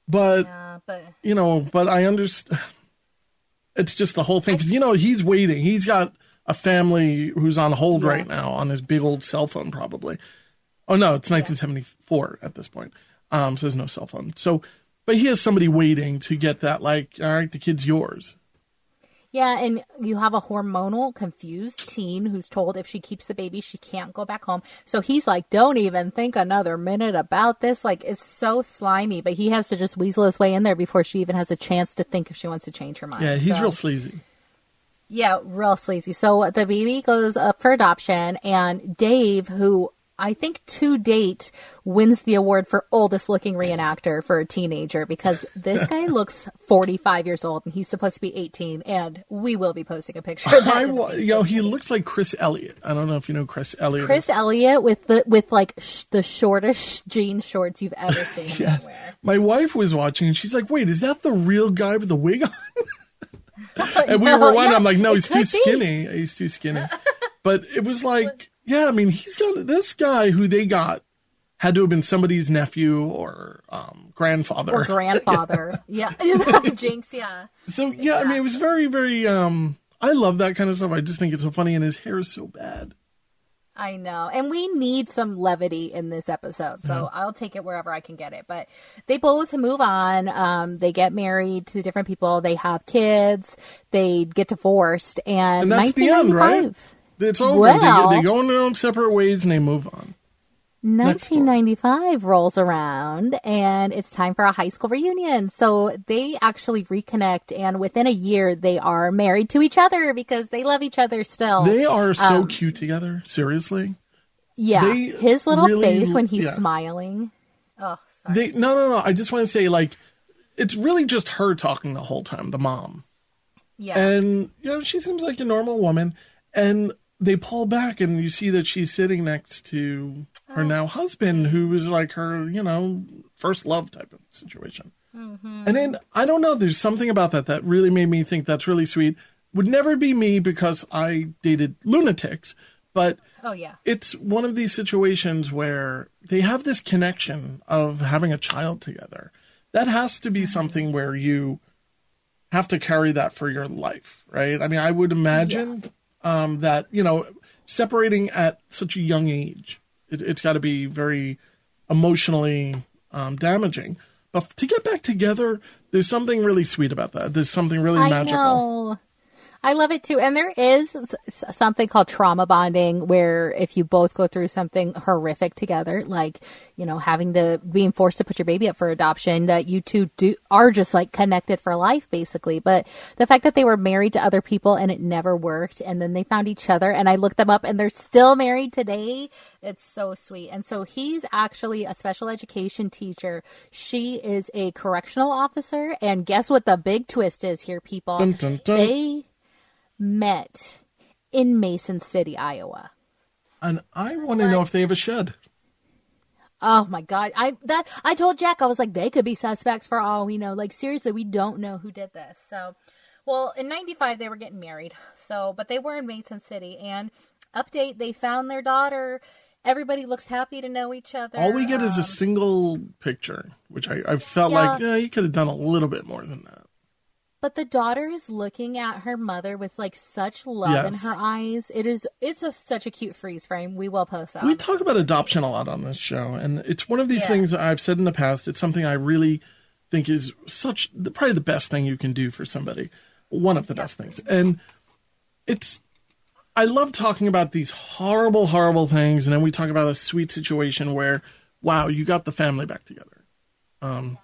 But I understand. It's just the whole thing. Because, he's waiting. He's got a family who's on hold right now on his big old cell phone, probably. Oh, no, it's 1974 at this point. So there's no cell phone. So, but he has somebody waiting to get that, like, all right, the kid's yours. Yeah, and you have a hormonal, confused teen who's told if she keeps the baby, she can't go back home. So he's like, don't even think another minute about this. Like, it's so slimy, but he has to just weasel his way in there before she even has a chance to think if she wants to change her mind. Yeah, he's real sleazy. Yeah, real sleazy. So the baby goes up for adoption, and Dave, who I think to date wins the award for oldest looking reenactor for a teenager, because this guy looks 45 years old and he's supposed to be 18, and we will be posting a picture of that. He looks like Chris Elliott. I don't know if you know Chris Elliott. Chris Elliott with the shortest jean shorts you've ever seen him wear. My wife was watching and she's like, "Wait, is that the real guy with the wig on?" And we were wondering, I'm like, "No, he's too skinny. He's too skinny." But it was like, yeah, I mean, he's got this guy who they got had to have been somebody's nephew or grandfather. Or grandfather. Yeah. Jinx, yeah. So, yeah, I mean, it was very, very, I love that kind of stuff. I just think it's so funny, and his hair is so bad. I know. And we need some levity in this episode, so I'll take it wherever I can get it. But they both move on. They get married to different people. They have kids. They get divorced. And that's the end, right? It's over. Well, they go in their own separate ways and they move on. 1995 rolls around and it's time for a high school reunion. So they actually reconnect, and within a year they are married to each other because they love each other still. They are so cute together. Seriously. Yeah. His little face when he's smiling. Oh, sorry. No. I just want to say, like, it's really just her talking the whole time, the mom. Yeah. And, she seems like a normal woman. And they pull back and you see that she's sitting next to her now husband, who was like her, first love type of situation. Mm-hmm. And then, I don't know, there's something about that really made me think that's really sweet. Would never be me because I dated lunatics, but it's one of these situations where they have this connection of having a child together. That has to be something where you have to carry that for your life, right? I mean, I would imagine... that, separating at such a young age, it's got to be very emotionally damaging. But to get back together, there's something really sweet about that. There's something really magical. I know. I love it too. And there is something called trauma bonding, where if you both go through something horrific together, like, being forced to put your baby up for adoption, that you two are just like connected for life, basically. But the fact that they were married to other people and it never worked, and then they found each other, and I looked them up and they're still married today. It's so sweet. And so he's actually a special education teacher. She is a correctional officer. And guess what the big twist is here, people? Dun, dun, dun. They met in Mason City, Iowa. And I want to know if they have a shed. Oh my God. I told Jack, I was like, they could be suspects for all we know. Like, seriously, we don't know who did this. So, well, in 95, they were getting married. So, but they were in Mason City, and update, they found their daughter. Everybody looks happy to know each other. All we get is a single picture, which I felt like, you could have done a little bit more than that. But the daughter is looking at her mother with like such love in her eyes. It's just such a cute freeze frame. We will post that. We talk about adoption a lot on this show, and it's one of these things that I've said in the past. It's something I really think is probably the best thing you can do for somebody. One of the best things. And I love talking about these horrible, horrible things, and then we talk about a sweet situation where, wow, you got the family back together.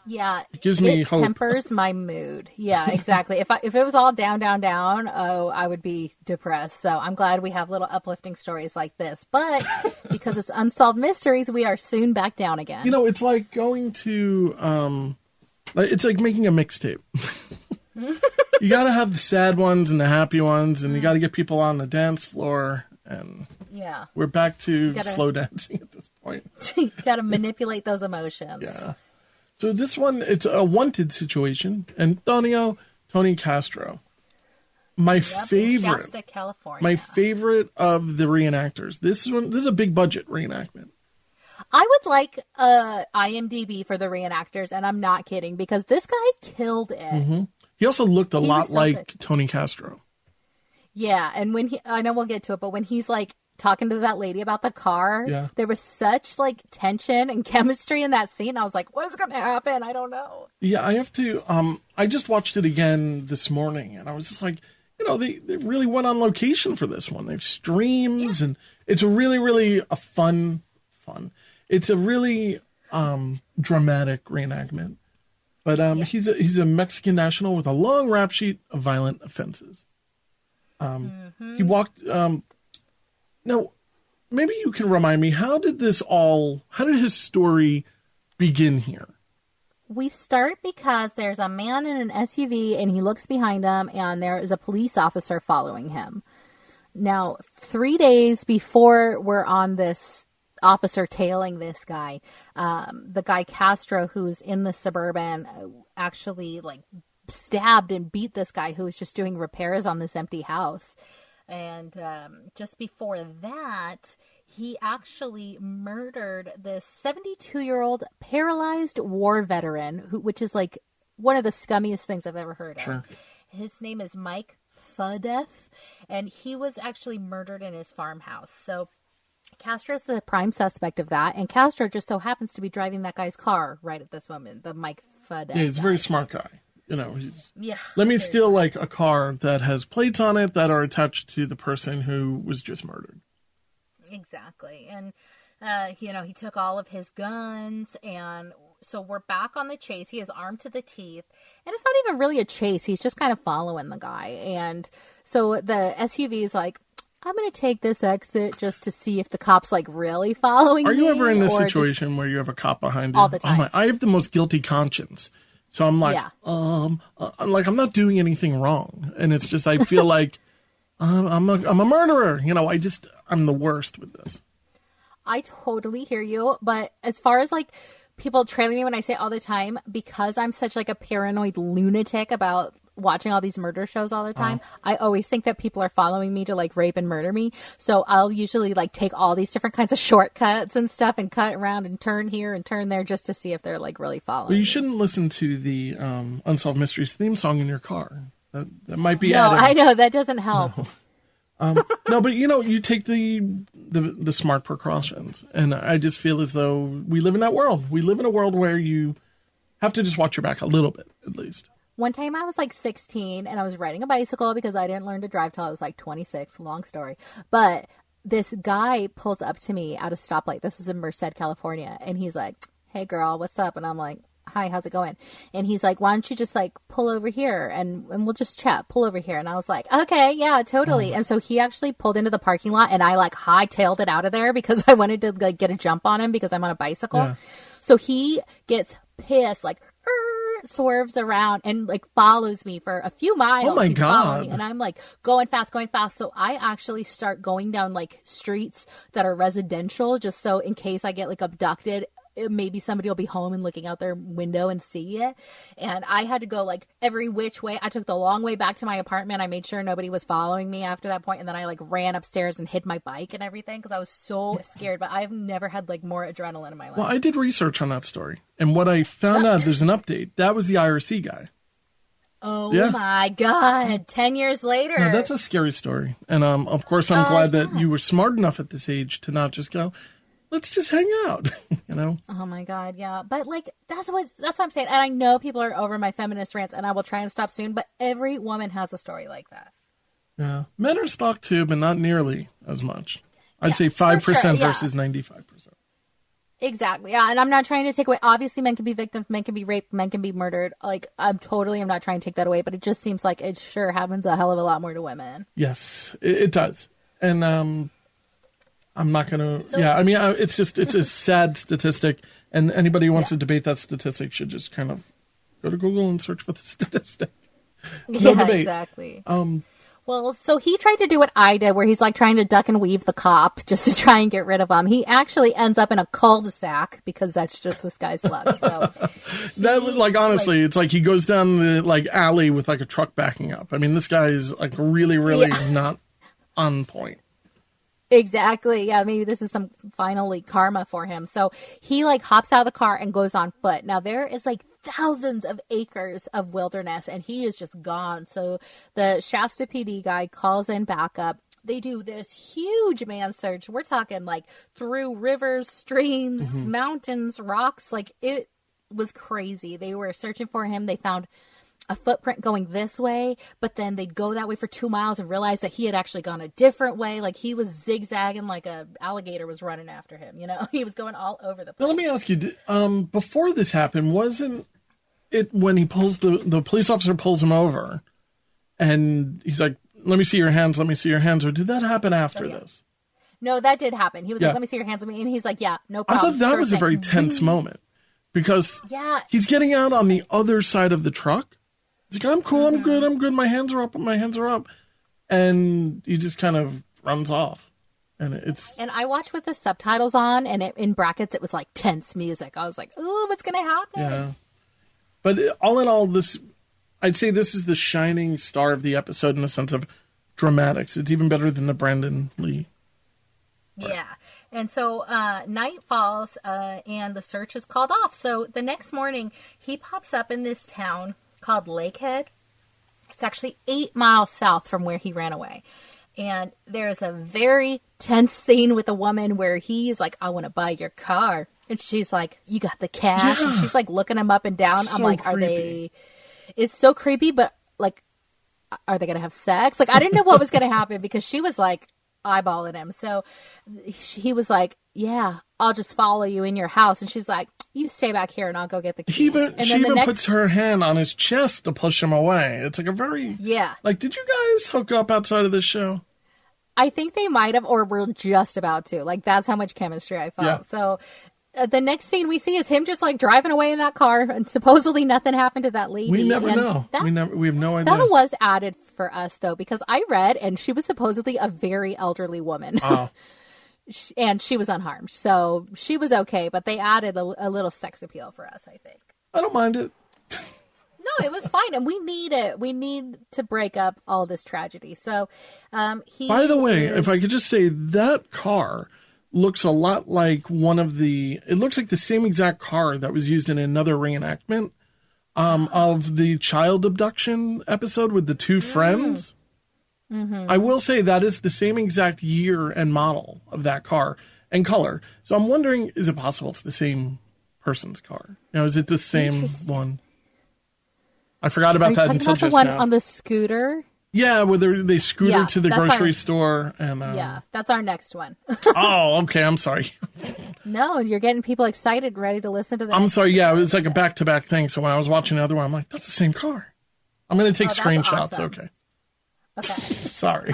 Yeah, it gives me hope. Tempers my mood. Yeah, exactly. If it was all down, I would be depressed. So I'm glad we have little uplifting stories like this. But because it's Unsolved Mysteries, we are soon back down again. You know, it's like going to, it's like making a mixtape. You got to have the sad ones and the happy ones, and you got to get people on the dance floor. And yeah, we're back to slow dancing at this point. You got to manipulate those emotions. Yeah. So this one, it's a wanted situation. Tony Castro. My favorite. Shasta, California. My favorite of the reenactors. This is a big budget reenactment. I would like IMDb for the reenactors, and I'm not kidding, because this guy killed it. Mm-hmm. He also looked a lot like Tony Castro. Yeah, and I know we'll get to it, but when he's like talking to that lady about the car, there was such like tension and chemistry in that scene. I was like, what's going to happen? I don't know. Yeah, I have to, I just watched it again this morning, and I was just like, you know, they really went on location for this one. They have streams, and it's really, really a fun. It's a really dramatic reenactment. But he's a Mexican national with a long rap sheet of violent offenses. He walked. Now, maybe you can remind me, how did his story begin here? We start because there's a man in an SUV, and he looks behind him, and there is a police officer following him. Now, 3 days before we're on this officer tailing this guy, the guy Castro, who's in the Suburban, actually like stabbed and beat this guy who was just doing repairs on this empty house. And just before that, he actually murdered this 72-year-old paralyzed war veteran, which is like one of the scummiest things I've ever heard of. His name is Mike P.O.W, and he was actually murdered in his farmhouse. So Castro's the prime suspect of that, and Castro just so happens to be driving that guy's car right at this moment, the Mike P.O.W. Yeah, he's a very smart guy. You know, let me steal like a car that has plates on it that are attached to the person who was just murdered. Exactly. And, he took all of his guns, and so we're back on the chase. He is armed to the teeth, and it's not even really a chase. He's just kind of following the guy. And so the SUV is like, I'm going to take this exit just to see if the cop's like really following me. Are you ever in this situation where you have a cop behind you? All the time. I have the most guilty conscience. So I'm like, I'm not doing anything wrong. And it's just, I feel like I'm a murderer. You know, I'm the worst with this. I totally hear you. But as far as like people trailing me when I say it all the time, because I'm such like a paranoid lunatic about watching all these murder shows all the time, I always think that people are following me to like rape and murder me. So I'll usually like take all these different kinds of shortcuts and stuff and cut around and turn here and turn there just to see if they're like really following. Well, you me. Shouldn't listen to the Unsolved Mysteries theme song in your car. That might be added. I know that doesn't help. No, but you take the smart precautions, and I just feel as though we live in that world. We live in a world where you have to just watch your back a little bit, at least. One time I was like 16 and I was riding a bicycle because I didn't learn to drive till I was like 26. Long story. But this guy pulls up to me at a stoplight. This is in Merced, California. And he's like, hey girl, what's up? And I'm like, hi, how's it going? And he's like, why don't you just like pull over here and we'll just chat, pull over here. And I was like, okay, yeah, totally. And so he actually pulled into the parking lot, and I like hightailed it out of there because I wanted to like get a jump on him because I'm on a bicycle. Yeah. So he gets pissed, like, swerves around and like follows me for a few miles. Oh my God. And I'm like going fast. So I actually start going down like streets that are residential just so in case I get like abducted, maybe somebody will be home and looking out their window and see it. And I had to go like every which way. I took the long way back to my apartment. I made sure nobody was following me after that point. And then I like ran upstairs and hid my bike and everything because I was so scared. But I've never had like more adrenaline in my life. Well, I did research on that story. And what I found out, there's an update. That was the IRC guy. Oh my God. 10 years later. Now, that's a scary story. And of course, I'm glad that you were smart enough at this age to not just go, let's just hang out, you know? Oh my God, yeah. But like, that's what I'm saying. And I know people are over my feminist rants, and I will try and stop soon, but every woman has a story like that. Yeah. Men are stalked too, but not nearly as much. I'd say 5% versus 95%. Exactly. Yeah, and I'm not trying to take away. Obviously, men can be victims, men can be raped, men can be murdered. Like, I'm not trying to take that away, but it just seems like it sure happens a hell of a lot more to women. Yes, it does. And I'm not going to, I mean, it's a sad statistic, and anybody who wants to debate that statistic should just kind of go to Google and search for the statistic. No debate. Exactly. Well, so he tried to do what I did, where he's like trying to duck and weave the cop just to try and get rid of him. He actually ends up in a cul-de-sac because that's just this guy's luck. So honestly, it's like he goes down the alley with like a truck backing up. I mean, this guy is like really not on point. Exactly. Yeah, maybe this is some finally karma for him. So he like hops out of the car and goes on foot. Now there is like thousands of acres of wilderness and he is just gone. So the Shasta PD guy calls in backup. They do this huge man search. We're talking like through rivers, streams, mountains, rocks. Like it was crazy. They were searching for him. They found a footprint going this way, but then they'd go that way for 2 miles and realize that he had actually gone a different way. Like he was zigzagging like a alligator was running after him. You know, he was going all over the place. Now, let me ask you, before this happened, wasn't it when he pulls the police officer pulls him over and he's like, let me see your hands, or did that happen after this? No, that did happen. He was like, let me see your hands. And he's like, yeah, no problem. I thought that was a very tense moment because he's getting out on the other side of the truck. He's like, I'm cool, I'm good, my hands are up. And he just kind of runs off. And I watched with the subtitles on, and in brackets it was like tense music. I was like, ooh, what's going to happen? Yeah. But all in all, I'd say this is the shining star of the episode in the sense of dramatics. It's even better than the Brandon Lee. Yeah. And so night falls, and the search is called off. So the next morning, he pops up in this town called Lakehead. It's actually 8 miles south from where he ran away. And there's a very tense scene with a woman where he's like, I want to buy your car. And she's like, you got the cash? Yeah. And she's like looking him up and down. I'm like, creepy. It's so creepy, but like, are they going to have sex? Like, I didn't know what was going to happen because she was like eyeballing him. So he was like, yeah, I'll just follow you in your house. And she's like, you stay back here and I'll go get the keys. She even puts her hand on his chest to push him away. It's like a very... Yeah. Like, did you guys hook up outside of this show? I think they might have, or we're just about to. Like, that's how much chemistry I felt. Yeah. So the next scene we see is him just like driving away in that car, and supposedly nothing happened to that lady. We never know. We have no idea. That was added for us, though, because I read, and she was supposedly a very elderly woman. Oh. And she was unharmed. So she was okay, but they added a little sex appeal for us, I think. I don't mind it. No, it was fine. And we need it. We need to break up all this tragedy. So By the way, if I could just say, that car looks a lot like it looks like the same exact car that was used in another reenactment of the child abduction episode with the two friends. Mm-hmm. I will say that is the same exact year and model of that car and color. So I'm wondering, is it possible it's the same person's car? You know, is it the same one? I forgot about that until just now. Are you talking about the one on the scooter? Yeah, where they scooter to the grocery store. And yeah, that's our next one. Oh, okay. I'm sorry. No, you're getting people excited, ready to listen to that. I'm sorry. Yeah, it was like a back-to-back thing. So when I was watching the other one, I'm like, that's the same car. I'm going to take screenshots. Awesome. Okay. Sorry.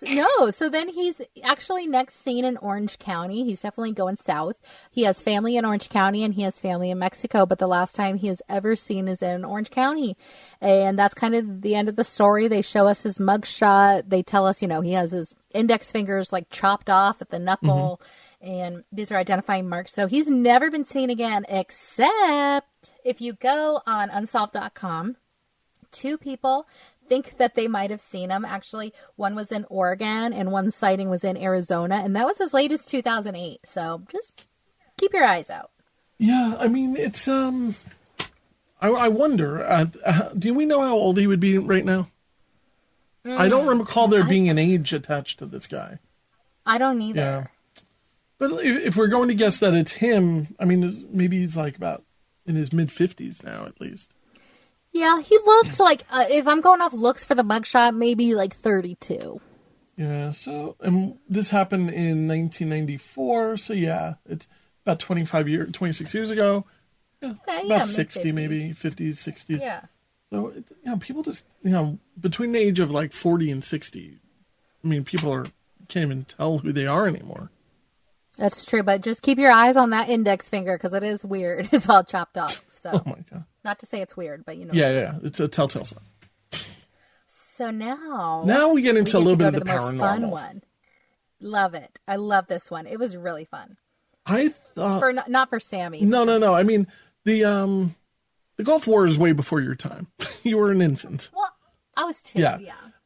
No, so then he's actually next seen in Orange County. He's definitely going south. He has family in Orange County and he has family in Mexico, but the last time he is ever seen is in Orange County. And that's kind of the end of the story. They show us his mugshot. They tell us, he has his index fingers like chopped off at the knuckle. Mm-hmm. And these are identifying marks. So he's never been seen again, except if you go on unsolved.com, 2 people think that they might have seen him. Actually, one was in Oregon and one sighting was in Arizona, and that was as late as 2008. So just keep your eyes out. Yeah, I mean, it's I wonder. Do we know how old he would be right now? I don't recall there being an age attached to this guy. I don't either. Yeah, but if we're going to guess that it's him, I mean, maybe he's like about in his mid-50s now, at least. Yeah, he looked like, if I'm going off looks for the mugshot, maybe like 32. Yeah, so, and this happened in 1994, so yeah, about 26 years ago. Yeah, about 60, maybe 50s, 60s. Yeah. So, people just, between the age of like 40 and 60, I mean, people can't even tell who they are anymore. That's true, but just keep your eyes on that index finger because it is weird. It's all chopped off. So, oh my God. Not to say it's weird, but Yeah. It's a telltale sign. So now we get into a little bit of the paranormal. paranormal. Fun one. Love it. I love this one. It was really fun. I thought not for Sammy. No. I mean, the Gulf War is way before your time. You were an infant. Well, I was 2. Yeah.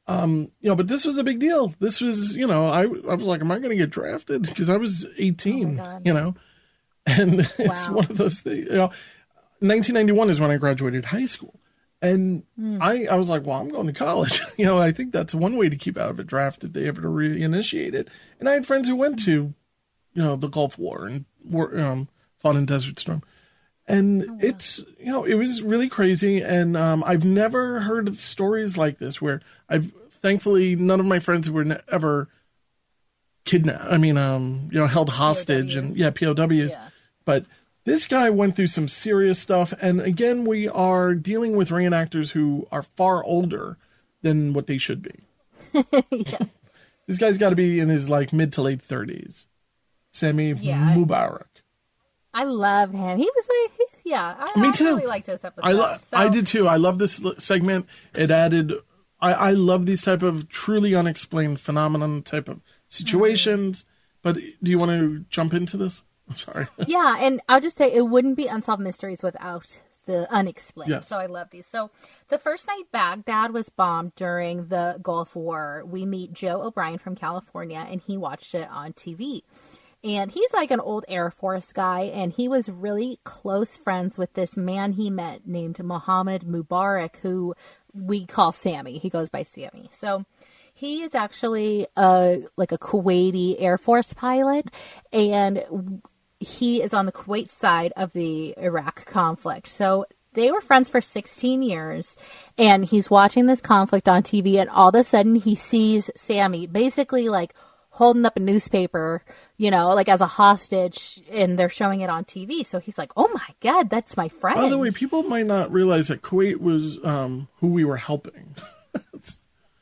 But this was a big deal. This was, I was like, am I going to get drafted? Because I was 18, and it's one of those things. 1991 is when I graduated high school, and I was like, well, I'm going to college. I think that's one way to keep out of a draft if they ever reinitiate it. And I had friends who went to, the Gulf War and fought in Desert Storm. And it's, it was really crazy. And I've never heard of stories like this where thankfully, none of my friends were ever kidnapped. I mean, held hostage POWs. POWs. Yeah. But this guy went through some serious stuff. And again, we are dealing with reenactors who are far older than what they should be. This guy's got to be in his mid to late 30s. Sami Mubarak. I love him. He was Me too. I really liked this episode. I did too. I love this segment. It added, I love these type of truly unexplained phenomenon type of situations. But do you want to jump into this? I'm sorry. Yeah, and I'll just say it wouldn't be Unsolved Mysteries without the unexplained. Yes. So I love these. So the first night Baghdad was bombed during the Gulf War, we meet Joe O'Brien from California, and he watched it on TV. And he's like an old Air Force guy, and he was really close friends with this man he met named Mohammed Mubarak, who we call Sammy. He goes by Sammy. So he is actually a Kuwaiti Air Force pilot, and he is on the Kuwait side of the Iraq conflict. So they were friends for 16 years, and he's watching this conflict on TV, and all of a sudden he sees Sammy basically holding up a newspaper, as a hostage, and they're showing it on TV. So he's like, oh my God, that's my friend. By the way, people might not realize that Kuwait was who we were helping.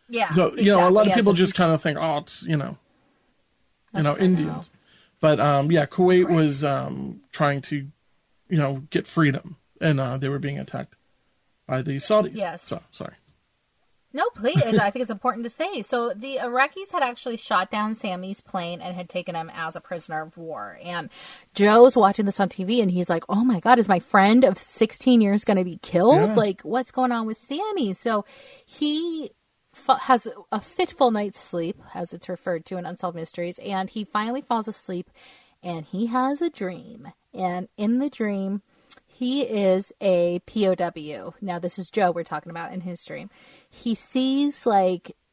Yeah. So, exactly. A lot of people just kind of think, oh, it's, Indians. But, Kuwait was trying to, get freedom, and they were being attacked by the Saudis. Yes. So, sorry. No, please. I think it's important to say. So the Iraqis had actually shot down Sammy's plane and had taken him as a prisoner of war. And Joe's watching this on TV, and he's like, oh my God, is my friend of 16 years going to be killed? Yeah. What's going on with Sammy? So he has a fitful night's sleep, as it's referred to in Unsolved Mysteries, and he finally falls asleep, and he has a dream. And in the dream, he is a POW. Now, this is Joe we're talking about in his dream. He sees,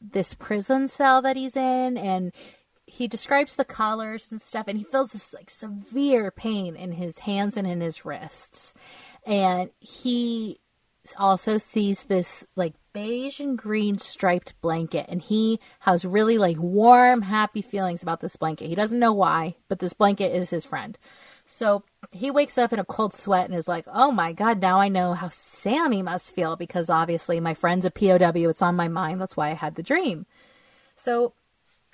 this prison cell that he's in, and he describes the colors and stuff, and he feels this, severe pain in his hands and in his wrists. And he also sees this, beige and green striped blanket, and he has really, warm, happy feelings about this blanket. He doesn't know why, but this blanket is his friend. So he wakes up in a cold sweat and is like, oh my God, now I know how Sammy must feel, because obviously my friend's a POW. It's on my mind. That's why I had the dream. So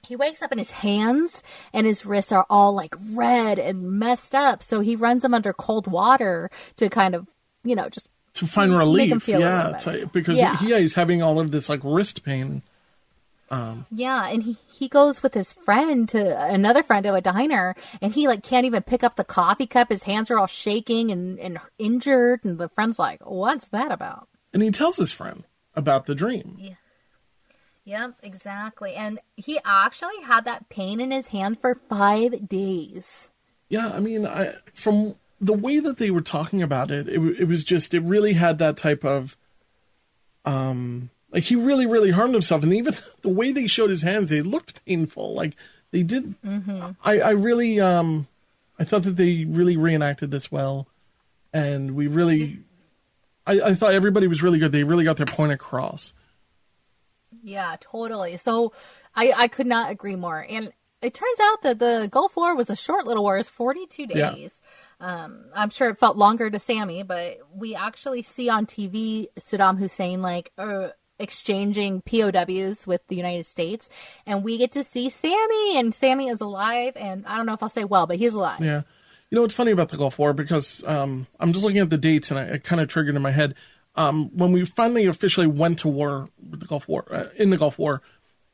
he wakes up and his hands and his wrists are all red and messed up. So he runs them under cold water to kind of, just to find relief. Make him feel because he's having all of this wrist pain. And he goes with his friend to another friend to a diner, and he can't even pick up the coffee cup. His hands are all shaking and injured, and the friend's like, what's that about? And he tells his friend about the dream. Yeah. Yep, exactly. And he actually had that pain in his hand for 5 days. Yeah, I mean, from the way that they were talking about it, it was just, it really had that type of, he really, really harmed himself. And even the way they showed his hands, they looked painful. They did. Mm-hmm. I really, I thought that they really reenacted this well. And we really, I thought everybody was really good. They really got their point across. Yeah, totally. So I could not agree more. And it turns out that the Gulf War was a short little war. It was 42 days. Yeah. I'm sure it felt longer to Sammy, but we actually see on TV Saddam Hussein exchanging POWs with the United States, and we get to see Sammy, and Sammy is alive, and I don't know if I'll say but he's alive. Yeah. You know, what's funny about the Gulf War, because I'm just looking at the dates, and it kind of triggered in my head. When we finally officially went to war with the Gulf War, in the Gulf War,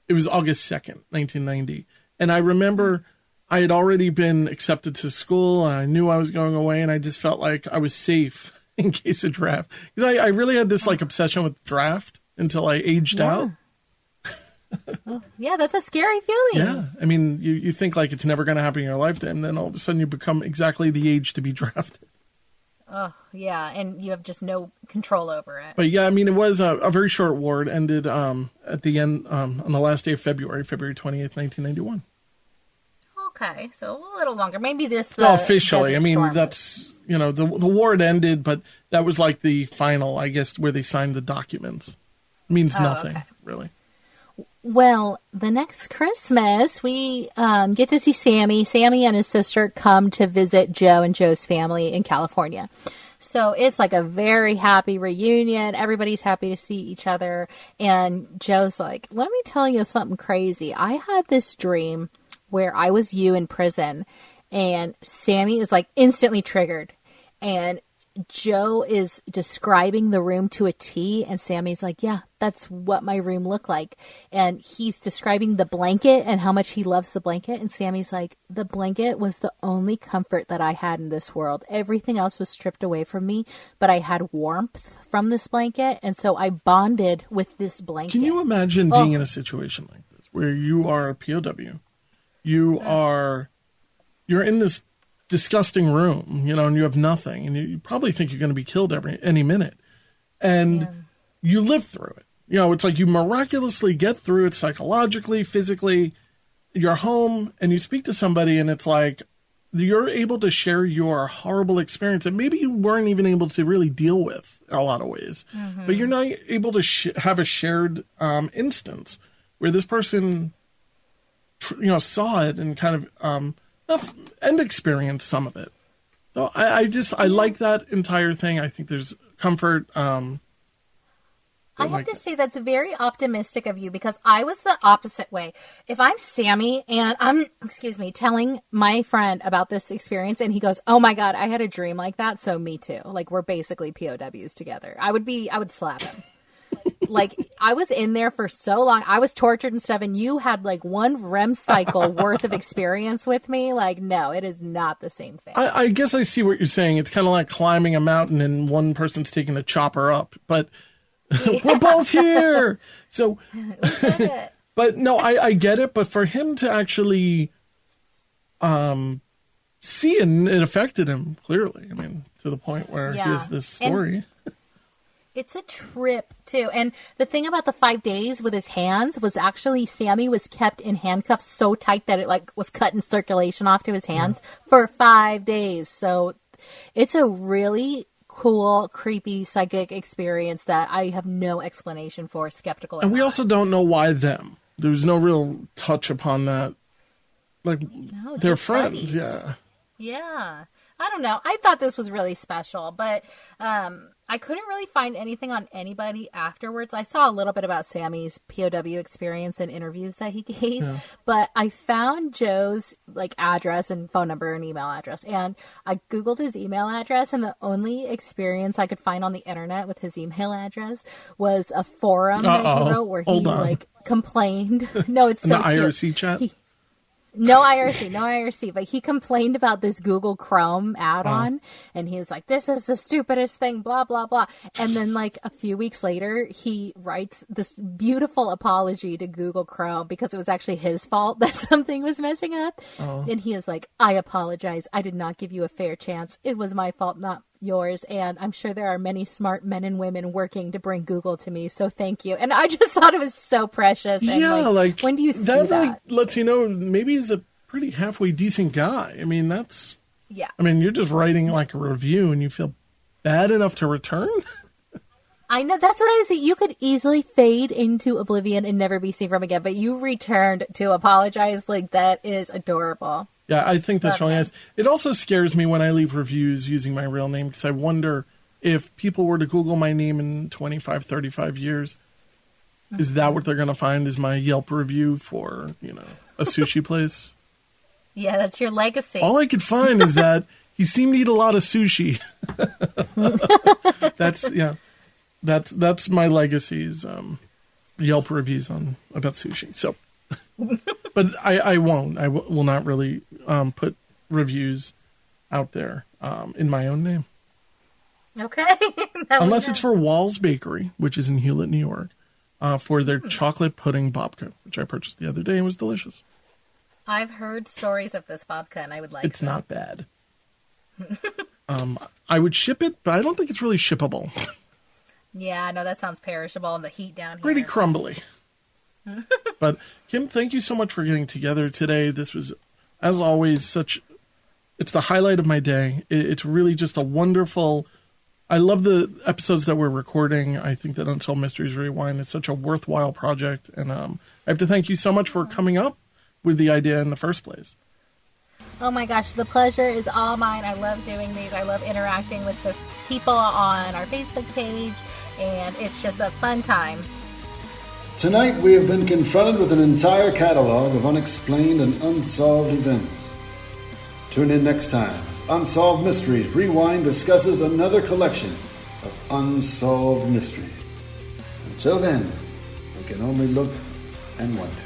it was August 2nd, 1990. And I remember I had already been accepted to school, and I knew I was going away, and I just felt like I was safe in case of draft. Because I really had this obsession with draft until I aged out. Well, yeah, that's a scary feeling. Yeah. I mean, you think like it's never going to happen in your lifetime, and then all of a sudden you become exactly the age to be drafted. Oh, yeah, and you have just no control over it. But yeah, I mean, it was a very short war. It ended at the end, on the last day of February 28th, 1991. Okay, so a little longer. Maybe this... Well, officially. I mean, that's, the war had ended, but that was like the final, I guess, where they signed the documents. It means nothing, really. Well, the next Christmas, we get to see Sammy. Sammy and his sister come to visit Joe and Joe's family in California. So it's like a very happy reunion. Everybody's happy to see each other. And Joe's like, let me tell you something crazy. I had this dream where I was you in prison. And Sammy is like instantly triggered. And Joe is describing the room to a T, and Sammy's like, yeah, that's what my room looked like. And he's describing the blanket and how much he loves the blanket. And Sammy's like, the blanket was the only comfort that I had in this world. Everything else was stripped away from me, but I had warmth from this blanket. And so I bonded with this blanket. Can you imagine being in a situation like this where you are a POW? You're in this disgusting room, and you have nothing, and you probably think you're going to be killed any minute, and you live through it. It's like you miraculously get through it psychologically, physically. You're home, and you speak to somebody, and it's like you're able to share your horrible experience that maybe you weren't even able to really deal with in a lot of ways, but you're not able to have a shared instance where this person, saw it and kind of and experience some of it. So I like that entire thing. I think there's comfort. I have to say that's very optimistic of you, because I was the opposite way. If I'm Sammy and I'm, telling my friend about this experience and he goes, oh my God, I had a dream like that. So me too. Like we're basically POWs together. I would slap him. Like, I was in there for so long. I was tortured and stuff, and you had, like, one REM cycle worth of experience with me. Like, no, it is not the same thing. I guess I see what you're saying. It's kind of like climbing a mountain and one person's taking the chopper up. But we're both here! So, but no, I get it. But for him to actually see it, and it affected him, clearly. I mean, to the point where he has this story. It's a trip, too. And the thing about the 5 days with his hands was actually Sammy was kept in handcuffs so tight that it was cutting circulation off to his hands for 5 days. So it's a really cool, creepy, psychic experience that I have no explanation for, skeptical. And we also don't know why them. There's no real touch upon that. Like, they're friends, buddies. Yeah. I don't know. I thought this was really special, but I couldn't really find anything on anybody afterwards. I saw a little bit about Sammy's POW experience and interviews that he gave, but I found Joe's address and phone number and email address, and I Googled his email address, and the only experience I could find on the internet with his email address was a forum that he wrote where he complained. No, it's so cute. IRC chat? No IRC, but he complained about this Google Chrome add-on, and he was like, this is the stupidest thing, blah, blah, blah. And then a few weeks later, he writes this beautiful apology to Google Chrome because it was actually his fault that something was messing up. And he is like, I apologize. I did not give you a fair chance. It was my fault, not yours, and I'm sure there are many smart men and women working to bring Google to me, so thank you. And I just thought it was so precious. And when do you see that? Lets you know maybe he's a pretty halfway decent guy. I mean, I mean, you're just writing a review and you feel bad enough to return? I know, that's what I was saying. You could easily fade into oblivion and never be seen from again, but you returned to apologize. Like, that is adorable. Yeah, I think that's really nice. It also scares me when I leave reviews using my real name, because I wonder if people were to Google my name in 25, 35 years, is that what they're going to find is my Yelp review for, a sushi place? Yeah, that's your legacy. All I could find is that he seemed to eat a lot of sushi. That's my legacy's Yelp reviews about sushi. So, but I won't. I will not really put reviews out there in my own name. Okay. Unless it's for Wall's Bakery, which is in Hewlett, New York, for their chocolate pudding babka, which I purchased the other day and was delicious. I've heard stories of this babka, and I would like It's not bad. I would ship it, but I don't think it's really shippable. Yeah, no, that sounds perishable, and the heat down here. Pretty crumbly. But, Kim, thank you so much for getting together today. This was, as always, it's the highlight of my day. It's really just a wonderful... I love the episodes that we're recording. I think that Unsolved Mysteries Rewind is such a worthwhile project. And I have to thank you so much for coming up with the idea in the first place. Oh my gosh, the pleasure is all mine. I love doing these. I love interacting with the people on our Facebook page. And it's just a fun time. Tonight we have been confronted with an entire catalog of unexplained and unsolved events. Tune in next time as Unsolved Mysteries Rewind discusses another collection of unsolved mysteries. Until then, we can only look and wonder.